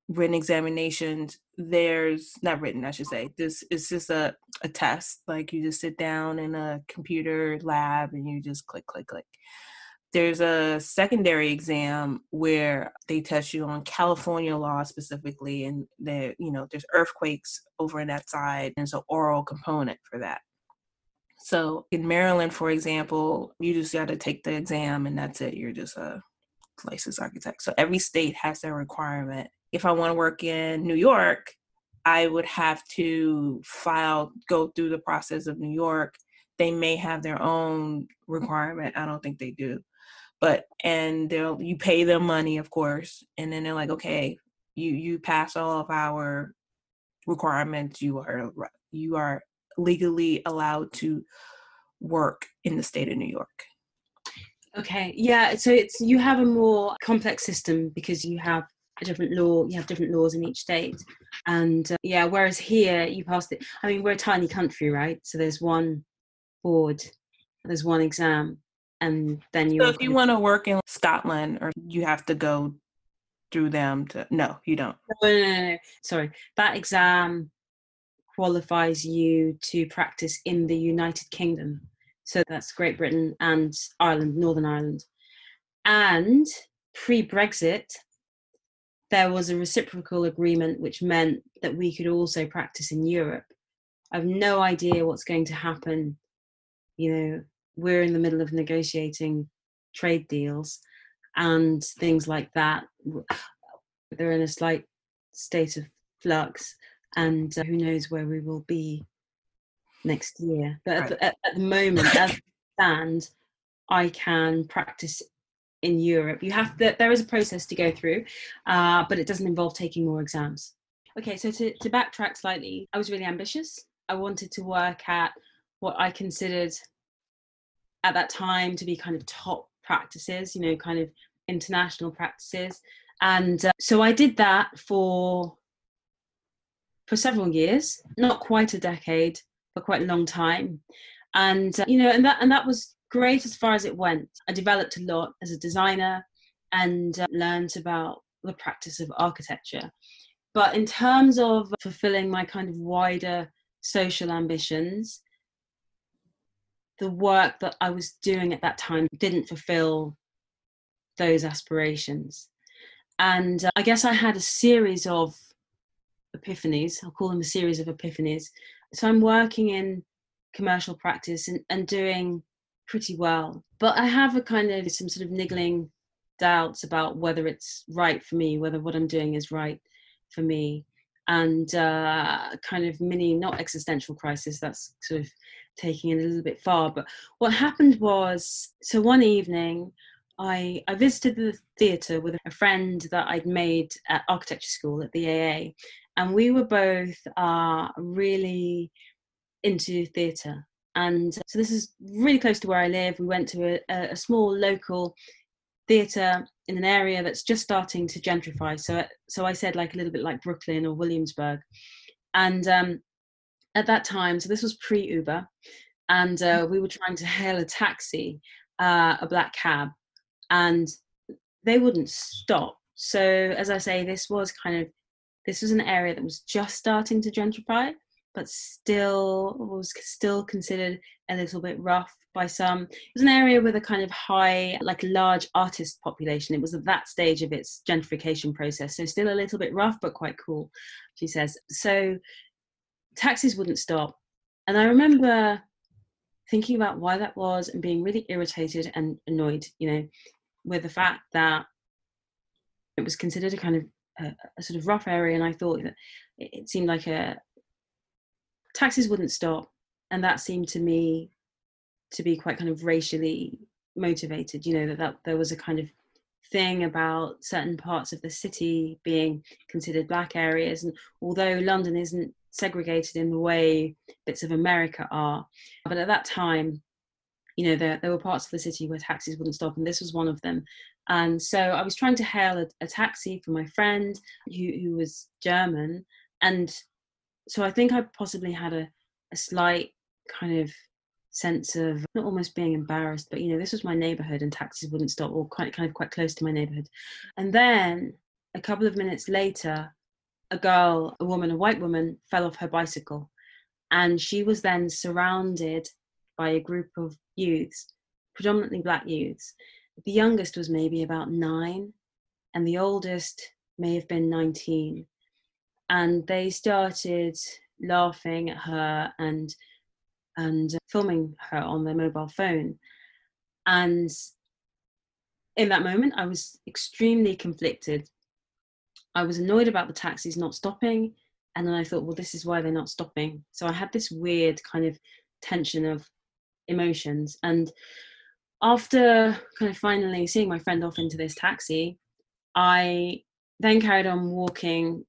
written examinations, there's not written, I should say. This is just a test. Like you just sit down in a computer lab and you just click, click, click. There's a secondary exam where they test you on California law specifically, and there's earthquakes over in that side, and it's an oral component for that. So in Maryland, for example, you just got to take the exam and that's it. You're just a licensed architect. So every state has their requirement. If I want to work in New York, I would have to go through the process of New York. They may have their own requirement. I don't think they do. And you pay them money, of course. And then they're like, okay, you pass all of our requirements. You are legally allowed to work in the state of New York. Okay. Yeah. So you have a more complex system because you have a different law. You have different laws in each state, and whereas here you pass it. I mean, we're a tiny country, right? So there's one board, there's one exam, and then So if you want to work in Scotland, or you have to go through them no, you don't. No. Sorry, that exam qualifies you to practice in the United Kingdom. So that's Great Britain and Ireland, Northern Ireland. And pre-Brexit, there was a reciprocal agreement which meant that we could also practice in Europe. I have no idea what's going to happen. We're in the middle of negotiating trade deals and things like that. They're in a slight state of flux, and who knows where we will be next year. But right. at the moment, as it stands, I can practice in Europe. There is a process to go through, but it doesn't involve taking more exams. Okay, so to backtrack slightly, I was really ambitious. I wanted to work at what I considered at that time to be kind of top practices, kind of international practices. And so I did that for several years, not quite a decade, but quite a long time. And and that was great as far as it went. I developed a lot as a designer and learned about the practice of architecture. But in terms of fulfilling my kind of wider social ambitions, the work that I was doing at that time didn't fulfill those aspirations. And I guess I had a series of epiphanies. I'll call them a series of epiphanies. So I'm working in commercial practice and doing pretty well. But I have some sort of niggling doubts about whether it's right for me, whether what I'm doing is right for me. And kind of not existential crisis, that's sort of taking it a little bit far. But what happened was, so one evening, I visited the theatre with a friend that I'd made at architecture school at the AA. And we were both really into theatre. And so this is really close to where I live. We went to a small local theatre in an area that's just starting to gentrify. So I said, like a little bit like Brooklyn or Williamsburg. And at that time, so this was pre-Uber, and we were trying to hail a taxi, a black cab, and they wouldn't stop. So as I say, this was an area that was just starting to gentrify, but was still considered a little bit rough by some. It was an area with a kind of high, like a large artist population. It was at that stage of its gentrification process. So still a little bit rough, but quite cool, she says. So taxis wouldn't stop. And I remember thinking about why that was and being really irritated and annoyed, with the fact that it was considered a kind of a sort of rough area. And I thought that it seemed like taxis wouldn't stop. And that seemed to me to be quite kind of racially motivated, that there was a kind of thing about certain parts of the city being considered black areas. And although London isn't segregated in the way bits of America are, but at that time, there were parts of the city where taxis wouldn't stop, and this was one of them. And so I was trying to hail a taxi for my friend who was German, and so I think I possibly had a slight kind of sense of not almost being embarrassed, but this was my neighborhood and taxis wouldn't stop, or quite close to my neighborhood. And then a couple of minutes later, a white woman fell off her bicycle, and she was then surrounded by a group of youths, predominantly black youths. The youngest was maybe about 9 and the oldest may have been 19. And they started laughing at her and filming her on their mobile phone. And in that moment, I was extremely conflicted. I was annoyed about the taxis not stopping. And then I thought, well, this is why they're not stopping. So I had this weird kind of tension of emotions. And after kind of finally seeing my friend off into this taxi, I then carried on walking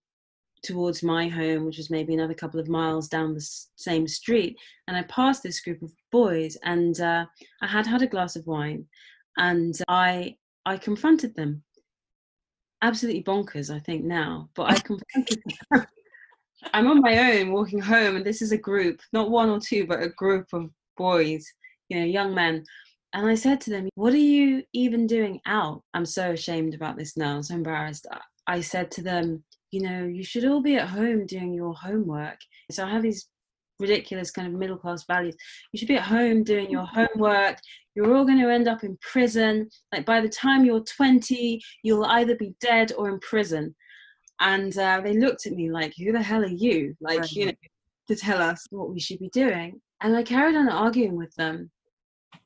towards my home, which was maybe another couple of miles down the same street. And I passed this group of boys, and I had had a glass of wine, and I confronted them. Absolutely bonkers, I think now, but I confronted them. I'm on my own walking home, and this is a group, not one or two, but a group of boys, young men. And I said to them, "What are you even doing out?" I'm so ashamed about this now. I'm so embarrassed. I said to them, you should all be at home doing your homework. So I have these ridiculous kind of middle class values. You should be at home doing your homework. You're all going to end up in prison. Like by the time you're 20, you'll either be dead or in prison. And they looked at me like, who the hell are you? Like, Right. To tell us what we should be doing. And I carried on arguing with them,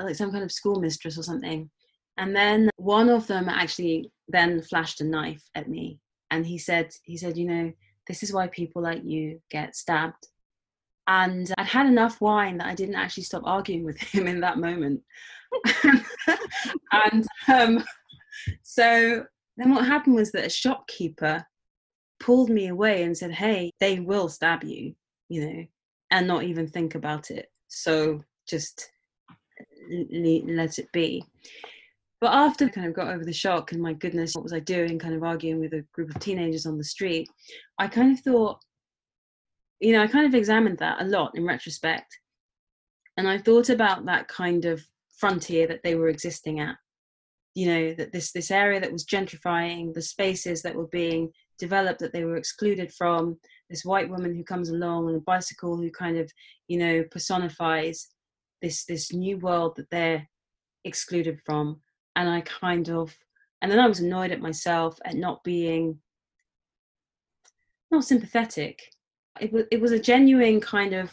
like some kind of school mistress or something. And then one of them actually then flashed a knife at me. And he said, this is why people like you get stabbed. And I'd had enough wine that I didn't actually stop arguing with him in that moment. And so then what happened was that a shopkeeper pulled me away and said, "Hey, they will stab you, and not even think about it. So just let it be." But after I kind of got over the shock and my goodness, what was I doing, kind of arguing with a group of teenagers on the street, I kind of thought, I kind of examined that a lot in retrospect. And I thought about that kind of frontier that they were existing at, that this area that was gentrifying, the spaces that were being developed that they were excluded from, this white woman who comes along on a bicycle who kind of, personifies this new world that they're excluded from. And then I was annoyed at myself at not being, not sympathetic. It was a genuine kind of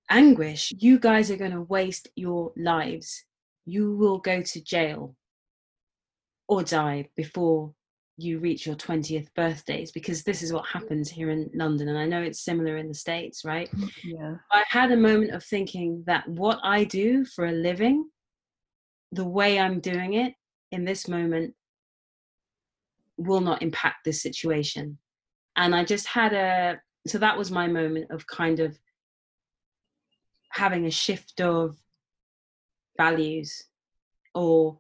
anguish. You guys are going to waste your lives. You will go to jail or die before you reach your 20th birthdays, because this is what happens here in London. And I know it's similar in the States, right? Yeah. I had a moment of thinking that what I do for a living, the way I'm doing it in this moment, will not impact this situation. And I just had so that was my moment of kind of having a shift of values, or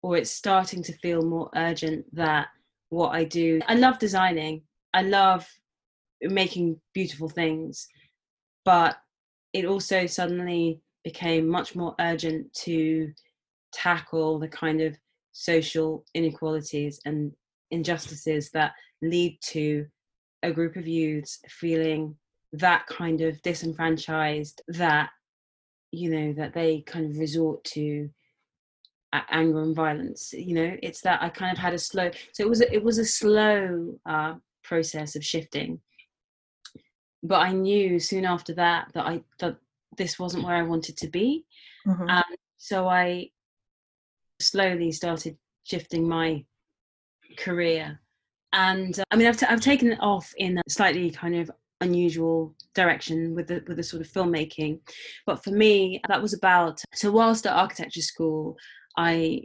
it's starting to feel more urgent that what I do, I love designing, I love making beautiful things, but it also suddenly became much more urgent to tackle the kind of social inequalities and injustices that lead to a group of youths feeling that kind of disenfranchised, that that they kind of resort to anger and violence. It's that I kind of had a slow, so it was a slow process of shifting, but I knew soon after that this wasn't where I wanted to be. Mm-hmm. So I slowly started shifting my career. And I mean, I've taken it off in a slightly kind of unusual direction with the sort of filmmaking. But for me, that was about, so whilst at architecture school, I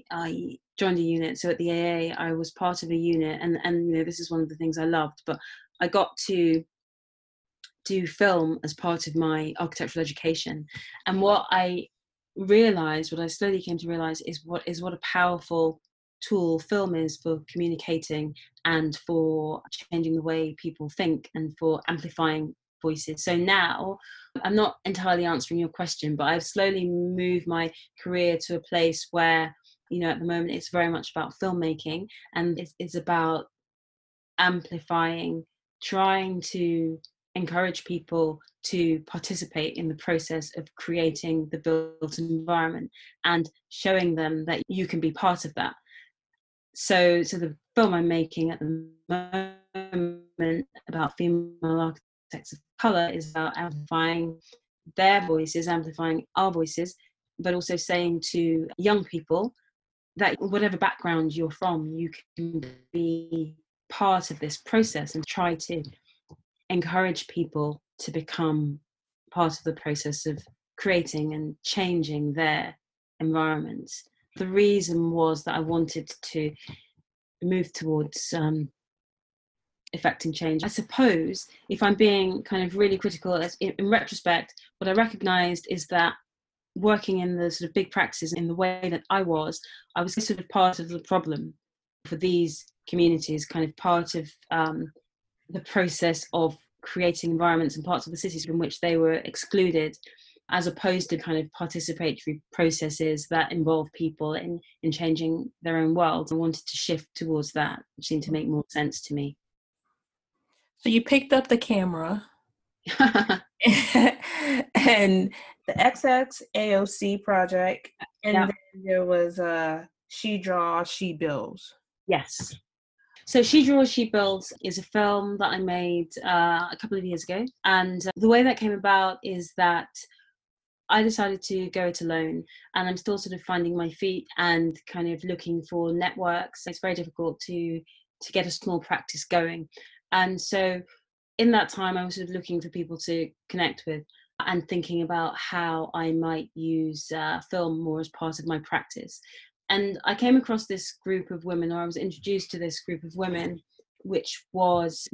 joined a unit. So at the AA, I was part of a unit, and this is one of the things I loved, but I got to do film as part of my architectural education. And what I slowly came to realize is what a powerful tool film is for communicating and for changing the way people think and for amplifying voices. So now I'm not entirely answering your question, but I've slowly moved my career to a place where, at the moment it's very much about filmmaking, and it's about amplifying, trying to encourage people to participate in the process of creating the built environment and showing them that you can be part of that. So the film I'm making at the moment about female architects of colour is about amplifying their voices, amplifying our voices, but also saying to young people that whatever background you're from, you can be part of this process and try to encourage people to become part of the process of creating and changing their environments. The reason was that I wanted to move towards effecting change. I suppose, if I'm being kind of really critical, in retrospect, what I recognised is that working in the sort of big practices in the way that I was sort of part of the problem for these communities, kind of part of the process of creating environments and parts of the cities from which they were excluded, as opposed to kind of participatory processes that involve people in changing their own world. I wanted to shift towards that, which seemed to make more sense to me. So you picked up the camera and the XXAOC project, and then there was She Draws, She Builds. Yes. So She Draws, She Builds is a film that I made a couple of years ago. And the way that came about is that I decided to go it alone, and I'm still sort of finding my feet and kind of looking for networks. It's very difficult to get a small practice going. And so in that time, I was sort of looking for people to connect with and thinking about how I might use film more as part of my practice. And I came across this group of women, or I was introduced to this group of women, which was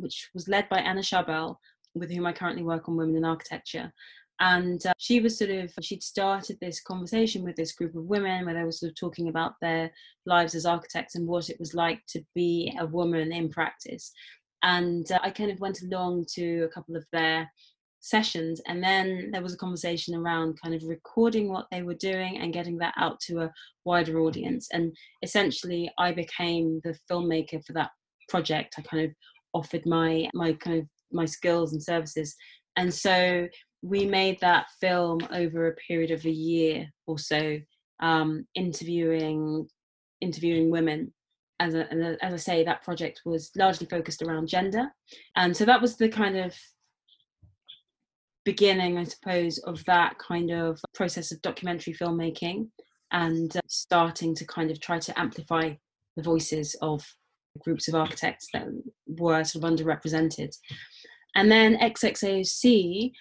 led by Anna Charbel, with whom I currently work on Women in Architecture. And she'd started this conversation with this group of women where they were sort of talking about their lives as architects and what it was like to be a woman in practice. And I kind of went along to a couple of their sessions, and then there was a conversation around kind of recording what they were doing and getting that out to a wider audience. And essentially I became the filmmaker for that project. I kind of offered my skills and services, and so we made that film over a period of a year or so, interviewing women. As I say, that project was largely focused around gender, and so that was the kind of beginning, I suppose, of that kind of process of documentary filmmaking, and starting to kind of try to amplify the voices of groups of architects that were sort of underrepresented. And then XXAOC,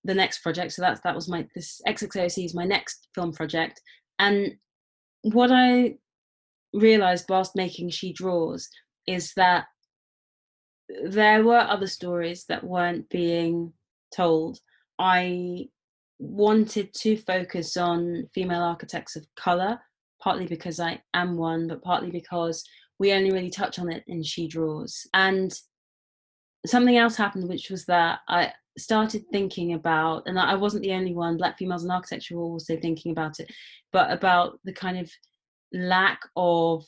the next project, so that was this XXAOC is my next film project. And what I realized whilst making She Draws is that there were other stories that weren't being told. I wanted to focus on female architects of colour, partly because I am one, but partly because we only really touch on it in She Draws. And something else happened, which was that I started thinking about, and I wasn't the only one, Black females in architecture were also thinking about it, but about the kind of lack of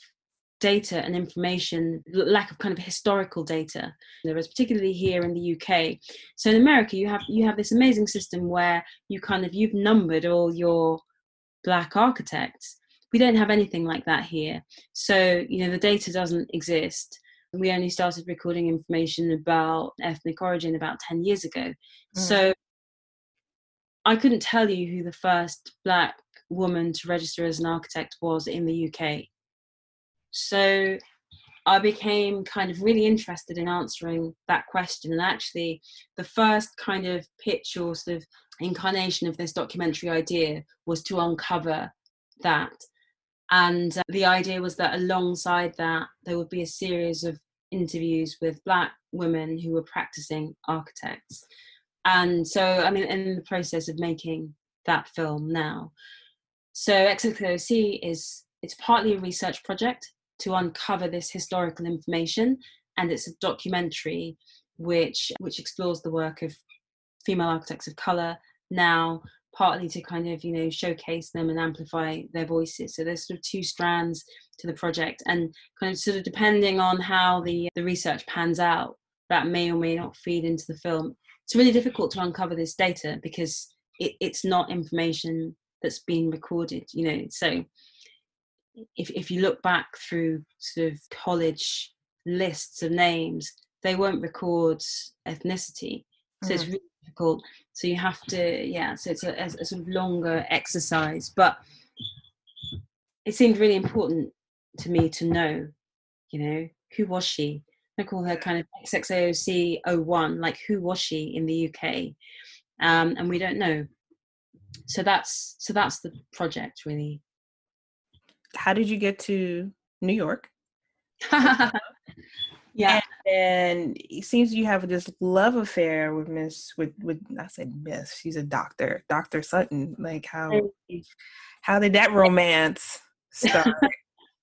data and information, lack of kind of historical data. There is, particularly here in the UK. So in America, you have this amazing system where you've numbered all your Black architects. We don't have anything like that here. So, the data doesn't exist. We only started recording information about ethnic origin about 10 years ago. So I couldn't tell you who the first Black woman to register as an architect was in the UK. So I became kind of really interested in answering that question. And actually, the first kind of pitch or sort of incarnation of this documentary idea was to uncover that. And the idea was that alongside that, there would be a series of interviews with Black women who were practicing architects. And so, in the process of making that film now. So XXAOC it's partly a research project to uncover this historical information, and it's a documentary which explores the work of female architects of colour now, partly to kind of, you know, showcase them and amplify their voices. So there's sort of two strands to the project, and kind of sort of depending on how the research pans out, that may or may not feed into the film. It's really difficult to uncover this data because it's not information that's been recorded, you know. So if you look back through sort of college lists of names, they won't record ethnicity. So it's really difficult. So you have to, yeah, so it's a sort of longer exercise. But it seemed really important to me to know, you know, who was she? I call her kind of XXAOC 01, like who was she in the UK? And we don't know. So that's the project, really. How did you get to New York? Yeah. And it seems you have this love affair with I said Miss, she's a doctor, Dr. Sutton. Like how did that romance start?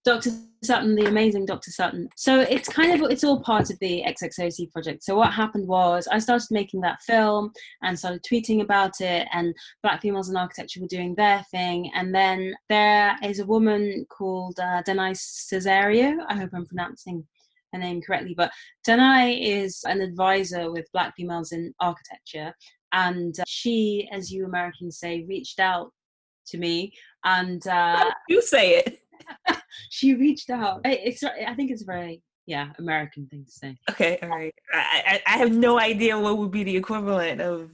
Dr. Sutton, the amazing Dr. Sutton. So it's all part of the XXAOC project. So what happened was I started making that film and started tweeting about it, and Black females in architecture were doing their thing. And then there is a woman called Denise Cesario. I hope I'm pronouncing her name correctly, but Denai is an advisor with Black females in architecture, and she, as you Americans say, reached out to me, and you say it. She reached out. I think it's a very American thing to say. Okay, all right. I have no idea what would be the equivalent of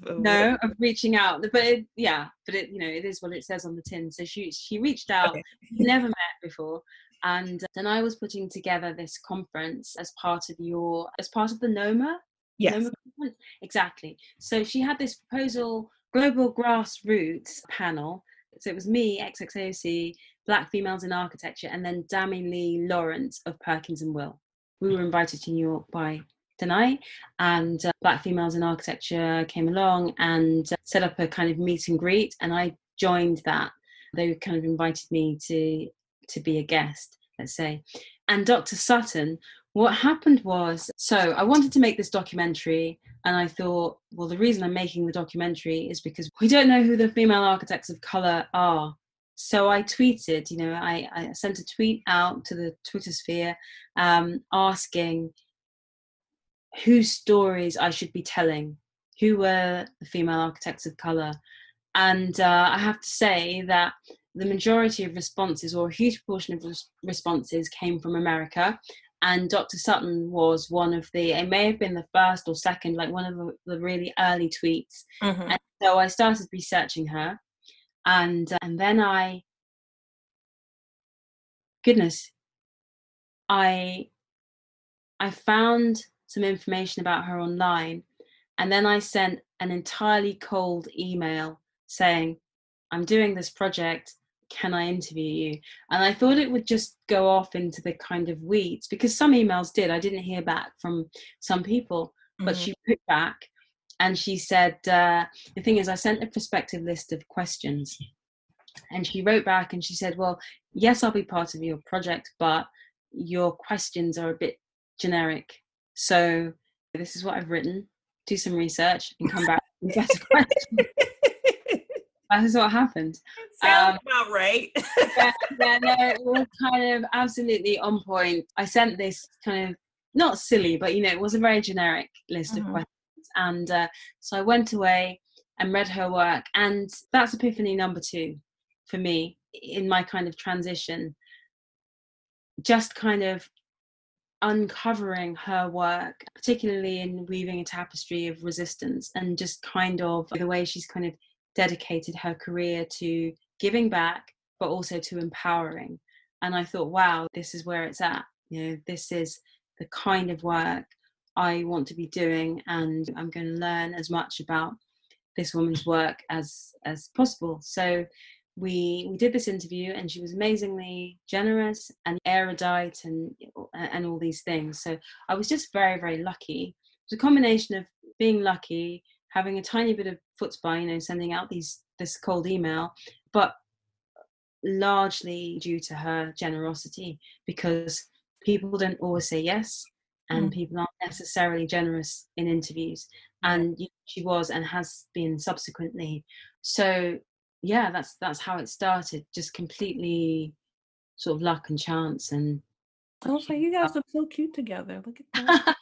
reaching out, but it you know, it is what it says on the tin. So she reached out. Okay. Never met before. And then I was putting together this conference as part of the NOMA. Yes. NOMA conference. Exactly. So she had this proposal, Global Grassroots panel. So it was me, XXAOC, Black females in architecture, and then Dami Lee Lawrence of Perkins and Will. We were invited to New York by Denai, and Black females in architecture came along and set up a kind of meet and greet, and I joined that. They kind of invited me to be a guest, let's say. And Dr. Sutton, what happened was, so I wanted to make this documentary, and I thought, well, the reason I'm making the documentary is because we don't know who the female architects of colour are. So I tweeted, you know, I sent a tweet out to the Twitter sphere asking whose stories I should be telling, who were the female architects of colour. And I have to say that the majority of responses, or a huge portion of responses, came from America. And Dr. Sutton was one of it may have been the first or second, like one of the really early tweets. Mm-hmm. And so I started researching her. And then I found some information about her online. And then I sent an entirely cold email saying, I'm doing this project. Can I interview you? And I thought it would just go off into the kind of weeds, because some emails did. I didn't hear back from some people, but mm-hmm. She put back and she said, the thing is, I sent a prospective list of questions, and she wrote back and she said, well, yes, I'll be part of your project, but your questions are a bit generic. So this is what I've written. Do some research and come back with better questions. That's what happened. Sounds about right. No, it was kind of absolutely on point. I sent this kind of, not silly, but, you know, it was a very generic list mm-hmm. of questions. And so I went away and read her work. And that's epiphany number 2 for me in my kind of transition. Just kind of uncovering her work, particularly in weaving a tapestry of resistance, and just kind of the way she's kind of dedicated her career to giving back, but also to empowering. And I thought, wow, this is where it's at. You know, this is the kind of work I want to be doing, and I'm going to learn as much about this woman's work as possible. So we did this interview, and she was amazingly generous and erudite and all these things. So I was just very, very lucky. It was a combination of being lucky, having a tiny bit of chutzpah, you know, sending out this cold email, but largely due to her generosity, because people don't always say yes, and people aren't necessarily generous in interviews. And she was and has been subsequently. So yeah, that's how it started, just completely sort of luck and chance. And I was like, you guys look so cute together. Look at that.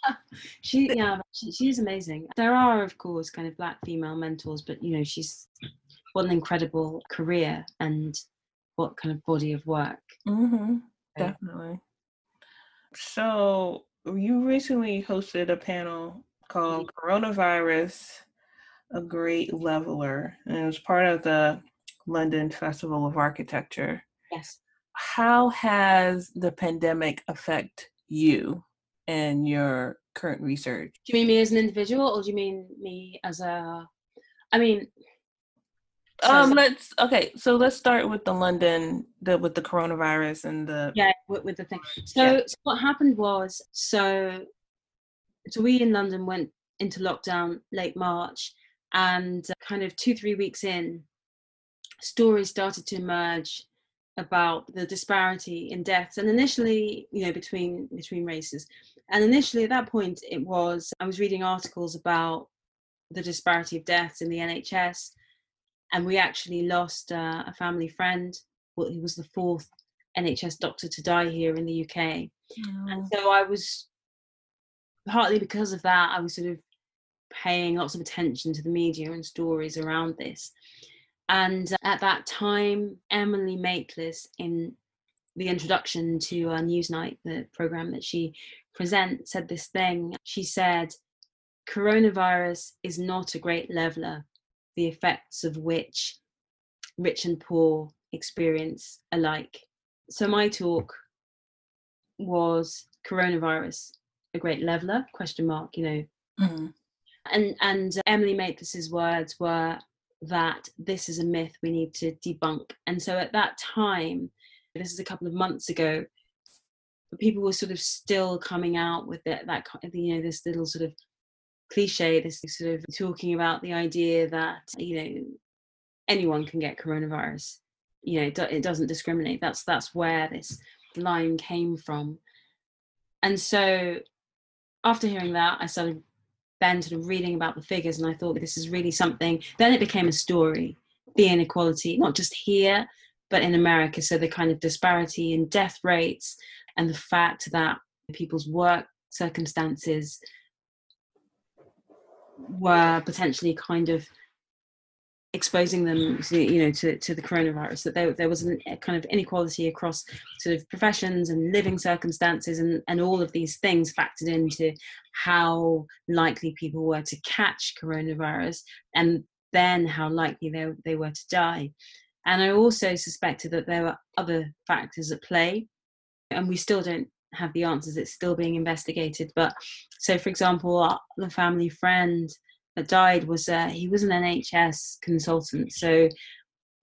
she's amazing. There are, of course, kind of Black female mentors, but she's what an incredible career and what kind of body of work. Definitely. So you recently hosted a panel called Coronavirus, a Great Leveler, and it was part of the London Festival of Architecture. Yes. How has the pandemic affect you and your current research? Do you mean me as an individual, or do you mean me as a? I mean, so let's start with the London, with the coronavirus and the with the thing. So what happened was, so we in London went into lockdown late March, and kind of 2-3 weeks in, stories started to emerge about the disparity in deaths, and initially, between races. And initially, at that point, I was reading articles about the disparity of deaths in the NHS, and we actually lost a family friend. Well, he was the 4th NHS doctor to die here in the UK. And so I was, partly because of that, I was sort of paying lots of attention to the media and stories around this. And at that time, Emily Maitlis, in the introduction to Newsnight, the program that she presents, said this thing. She said, "Coronavirus is not a great leveler, the effects of which rich and poor experience alike." So my talk was "Coronavirus, a great leveler?" ? And Emily Maitlis's words were that this is a myth we need to debunk. And so at that time, this is a couple of months ago, people were sort of still coming out with this little sort of cliche, this sort of talking about the idea that anyone can get coronavirus. It doesn't discriminate. That's where this line came from. And so after hearing that, I started then sort of reading about the figures, and I thought, this is really something. Then it became a story, the inequality, not just here, but in America. So the kind of disparity in death rates, and the fact that people's work circumstances were potentially kind of exposing them to the coronavirus, that there was a kind of inequality across sort of professions and living circumstances, and all of these things factored into how likely people were to catch coronavirus, and then how likely they were to die. And I also suspected that there were other factors at play, and we still don't have the answers. It's still being investigated. But so, for example, the family friend that died he was an NHS consultant, so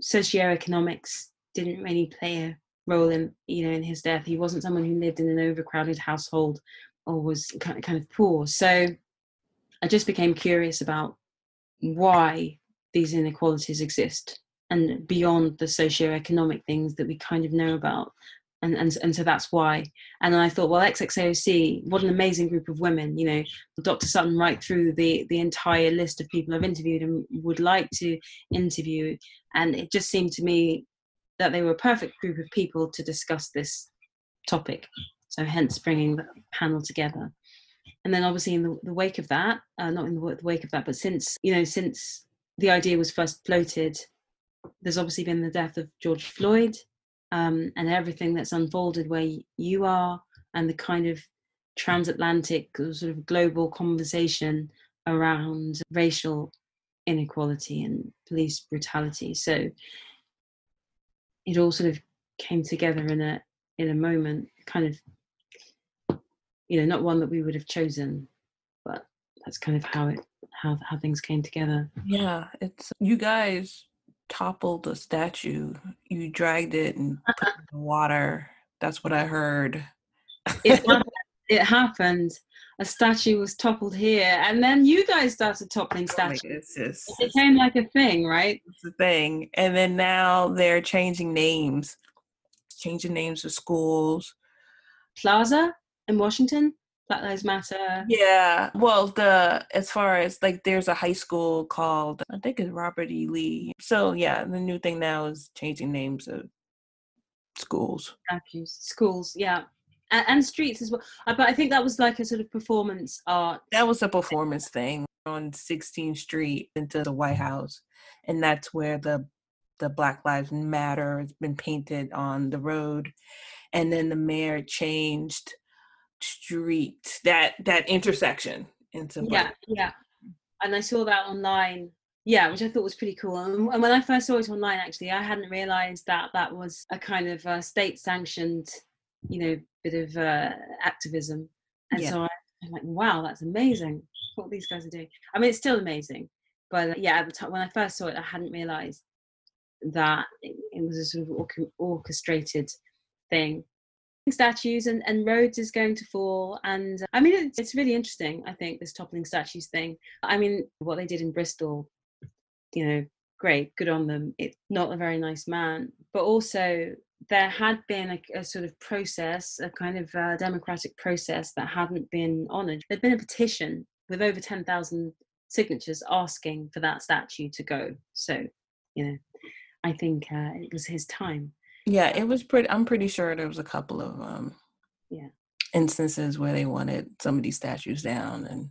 socioeconomics didn't really play a role in his death. He wasn't someone who lived in an overcrowded household or was kind of poor. So I just became curious about why these inequalities exist, and beyond the socioeconomic things that we kind of know about. And so that's why. And I thought, well, XXAOC, what an amazing group of women, Dr. Sutton, right through the entire list of people I've interviewed and would like to interview. And it just seemed to me that they were a perfect group of people to discuss this topic. So hence bringing the panel together. And then obviously in the wake of that, not in the wake of that, but since the idea was first floated, there's obviously been the death of George Floyd, and everything that's unfolded where you are, and the kind of transatlantic sort of global conversation around racial inequality and police brutality. So it all sort of came together in a moment, kind of, not one that we would have chosen, but that's kind of how things came together. Yeah, it's you guys toppled a statue. You dragged it and put it in the water. That's what I heard. It happened. A statue was toppled here, and then you guys started toppling statues. It became like a thing, right? It's a thing. And then now they're changing names of schools. Plaza in Washington. Black Lives Matter. Yeah. Well, as far as like, there's a high school called, I think it's Robert E. Lee. So yeah, the new thing now is changing names of schools. Schools, yeah. And streets as well. But I think that was like a sort of performance art. That was a performance thing on 16th Street into the White House. And that's where the Black Lives Matter has been painted on the road. And then the mayor changed street, that intersection into Black. Yeah. And I saw that online. Yeah, which I thought was pretty cool. And when I first saw it online, actually, I hadn't realized that that was a kind of state-sanctioned, bit of activism. And so I'm like, wow, that's amazing. What these guys are doing. I mean, it's still amazing. But yeah, at the time when I first saw it, I hadn't realized that it was a sort of orchestrated thing. Statues and Rhodes is going to fall, and I mean it's really interesting. I think this toppling statues thing, I mean what they did in Bristol, great, good on them. It's not a very nice man, but also there had been a sort of process, a kind of democratic process that hadn't been honoured. There'd been a petition with over 10,000 signatures asking for that statue to go, so I think it was his time. Yeah, it was I'm pretty sure there was a couple of instances where they wanted some of these statues down, and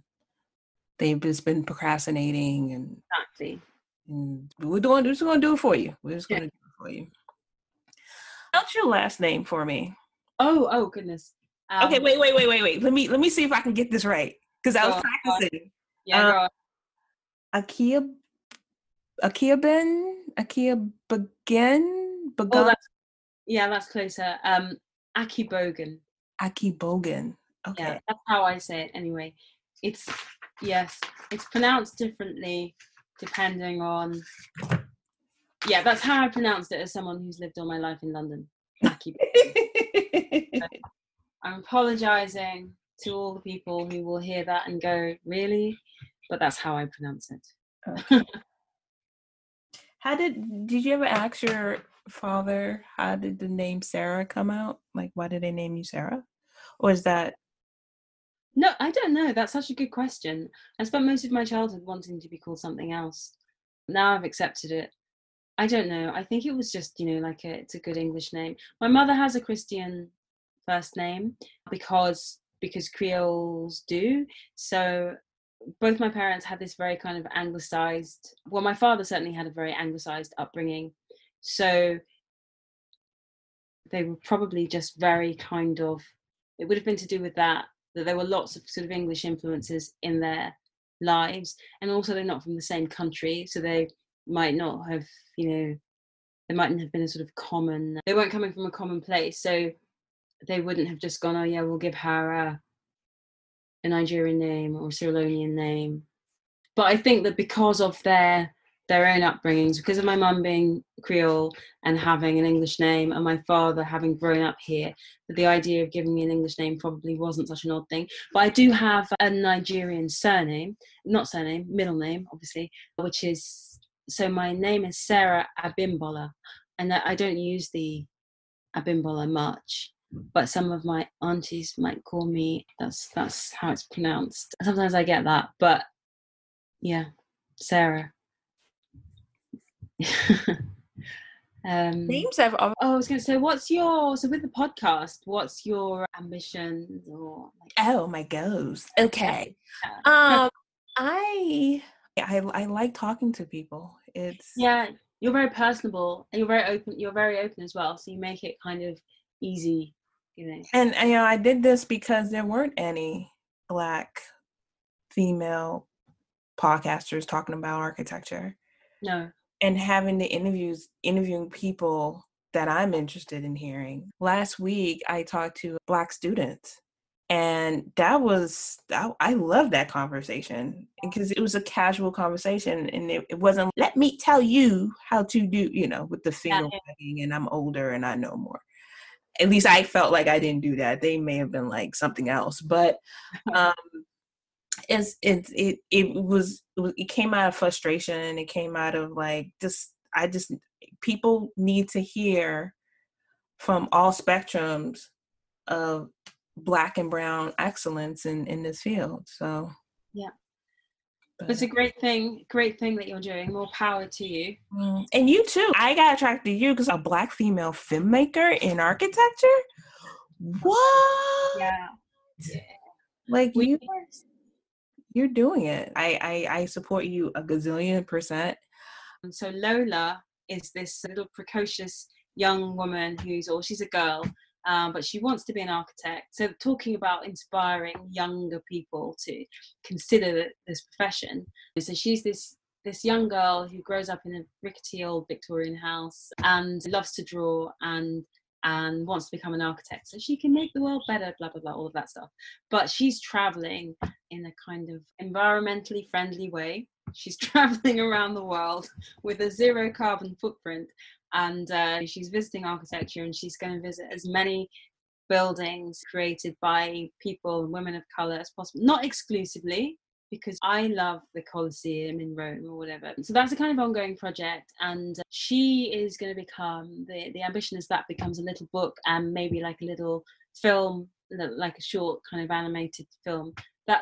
they've just been procrastinating. And exactly. And we're just going to do it for you. We're just going to do it for you. What's your last name for me? Oh goodness. Okay, wait. Let me see if I can get this right, because I was practicing. Yeah, Akigbogun. That's closer. Akigbogun. Akigbogun. Okay. Yeah, that's how I say it anyway. It's pronounced differently depending on. Yeah, that's how I pronounced it as someone who's lived all my life in London. Akigbogun. I'm apologising to all the people who will hear that and go, really? But that's how I pronounce it. Okay. Did you ever ask your father, how did the name Sarah come out? Like, why did they name you Sarah? Or is that? No, I don't know. That's such a good question. I spent most of my childhood wanting to be called something else. Now I've accepted it. I don't know. I think it was just, it's a good English name. My mother has a Christian first name because Creoles do. So both my parents had this very kind of anglicized, well, my father certainly had a very anglicized upbringing. So they were probably just very kind of, it would have been to do with that there were lots of sort of English influences in their lives. And also they're not from the same country. So they might not have, there mightn't have been a sort of common, they weren't coming from a common place. So they wouldn't have just gone, oh yeah, we'll give her a Nigerian name or a Sierra Leonean name. But I think that because of their own upbringings, because of my mum being Creole and having an English name, and my father having grown up here, that the idea of giving me an English name probably wasn't such an odd thing. But I do have a Nigerian middle name, obviously, which is, so my name is Sarah Abimbola, and I don't use the Abimbola much. But some of my aunties might call me, that's how it's pronounced. Sometimes I get that, but yeah, Sarah. Names have. I was going to say, with the podcast, what's your ambitions or? My goals. Okay. Yeah. I like talking to people. You're very personable and you're very open as well. So you make it kind of easy. And I did this because there weren't any Black female podcasters talking about architecture. No. And having the interviewing people that I'm interested in hearing. Last week, I talked to Black students, and I love that conversation because it was a casual conversation, and it wasn't, let me tell you how to do, with the finger wagging, and I'm older and I know more. At least I felt like I didn't do that. They may have been like something else, but it came out of frustration. It came out of like, people need to hear from all spectrums of Black and brown excellence in this field. So yeah, it's a great thing that you're doing. More power to you. And you too. I got attracted to you because a Black female filmmaker in architecture. What? Yeah. Like you're doing it. I support you a gazillion %. And so Lola is this little precocious young woman she's a girl, but she wants to be an architect. So talking about inspiring younger people to consider this profession. So she's this young girl who grows up in a rickety old Victorian house and loves to draw and wants to become an architect so she can make the world better, blah, blah, blah, all of that stuff. But she's traveling in a kind of environmentally friendly way. She's traveling around the world with a 0 carbon footprint. And she's visiting architecture, and she's going to visit as many buildings created by people and women of colour as possible. Not exclusively, because I love the Colosseum in Rome or whatever. So that's a kind of ongoing project. And she is going to become, the ambition is that becomes a little book and maybe like a little film, like a short kind of animated film.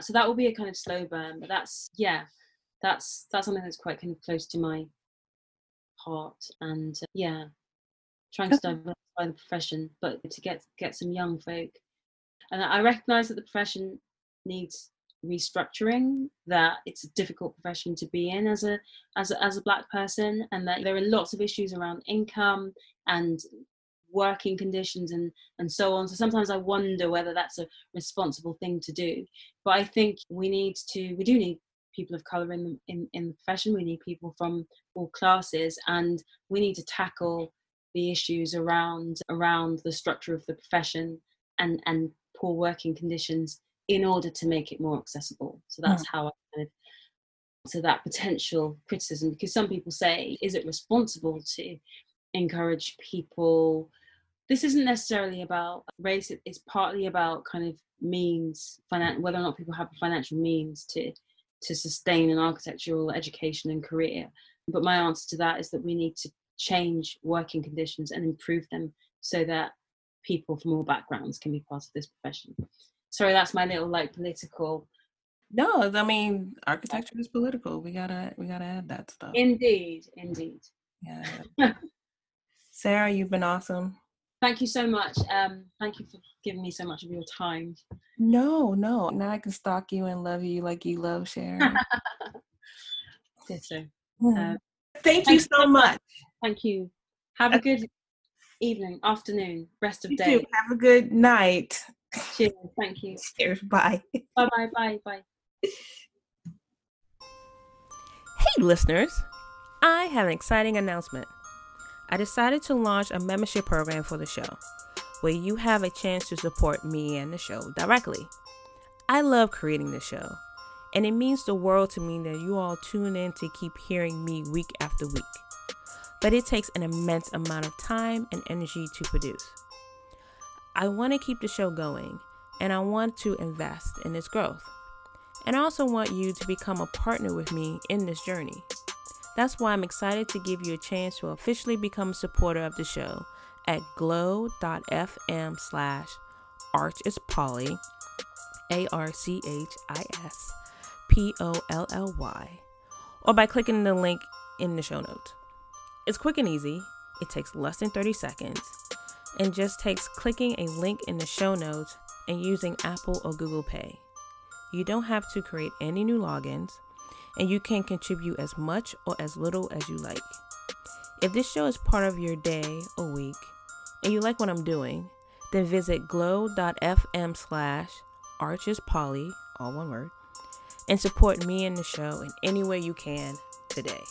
So that will be a kind of slow burn. But that's something that's quite kind of close to my heart. And trying to diversify the profession, but to get some young folk. And I recognise that the profession needs restructuring, that it's a difficult profession to be in as a Black person, and that there are lots of issues around income and working conditions and so on. So sometimes I wonder whether that's a responsible thing to do. But I think we do need people of colour in the profession. We need people from all classes, and we need to tackle the issues around the structure of the profession and poor working conditions in order to make it more accessible. So that's how I kind of to that potential criticism, because some people say, is it responsible to encourage people? This isn't necessarily about race, it's partly about kind of means, whether or not people have the financial means to sustain an architectural education and career. But my answer to that is that we need to change working conditions and improve them so that people from all backgrounds can be part of this profession. Sorry, that's my little political. No, I mean, architecture is political. We gotta add that stuff. Indeed. Yeah. Sarah, you've been awesome. Thank you so much. Thank you for giving me so much of your time. No. Now I can stalk you and love you like you love Sharon. Ditto. Thank you so much. Thank you. Have a good evening, afternoon, rest of You day. too. Have a good night. Cheers. Thank you. Cheers. Bye. Bye. Hey, listeners. I have an exciting announcement. I decided to launch a membership program for the show, where you have a chance to support me and the show directly. I love creating the show, and it means the world to me that you all tune in to keep hearing me week after week. But it takes an immense amount of time and energy to produce. I want to keep the show going, and I want to invest in its growth. And I also want you to become a partner with me in this journey. That's why I'm excited to give you a chance to officially become a supporter of the show at glow.fm/archispolly, ARCHISPOLLY, or by clicking the link in the show notes. It's quick and easy. It takes less than 30 seconds and just takes clicking a link in the show notes and using Apple or Google Pay. You don't have to create any new logins, and you can contribute as much or as little as you like. If this show is part of your day or week, and you like what I'm doing, then visit glow.fm/archispolly, all one word, and support me and the show in any way you can today.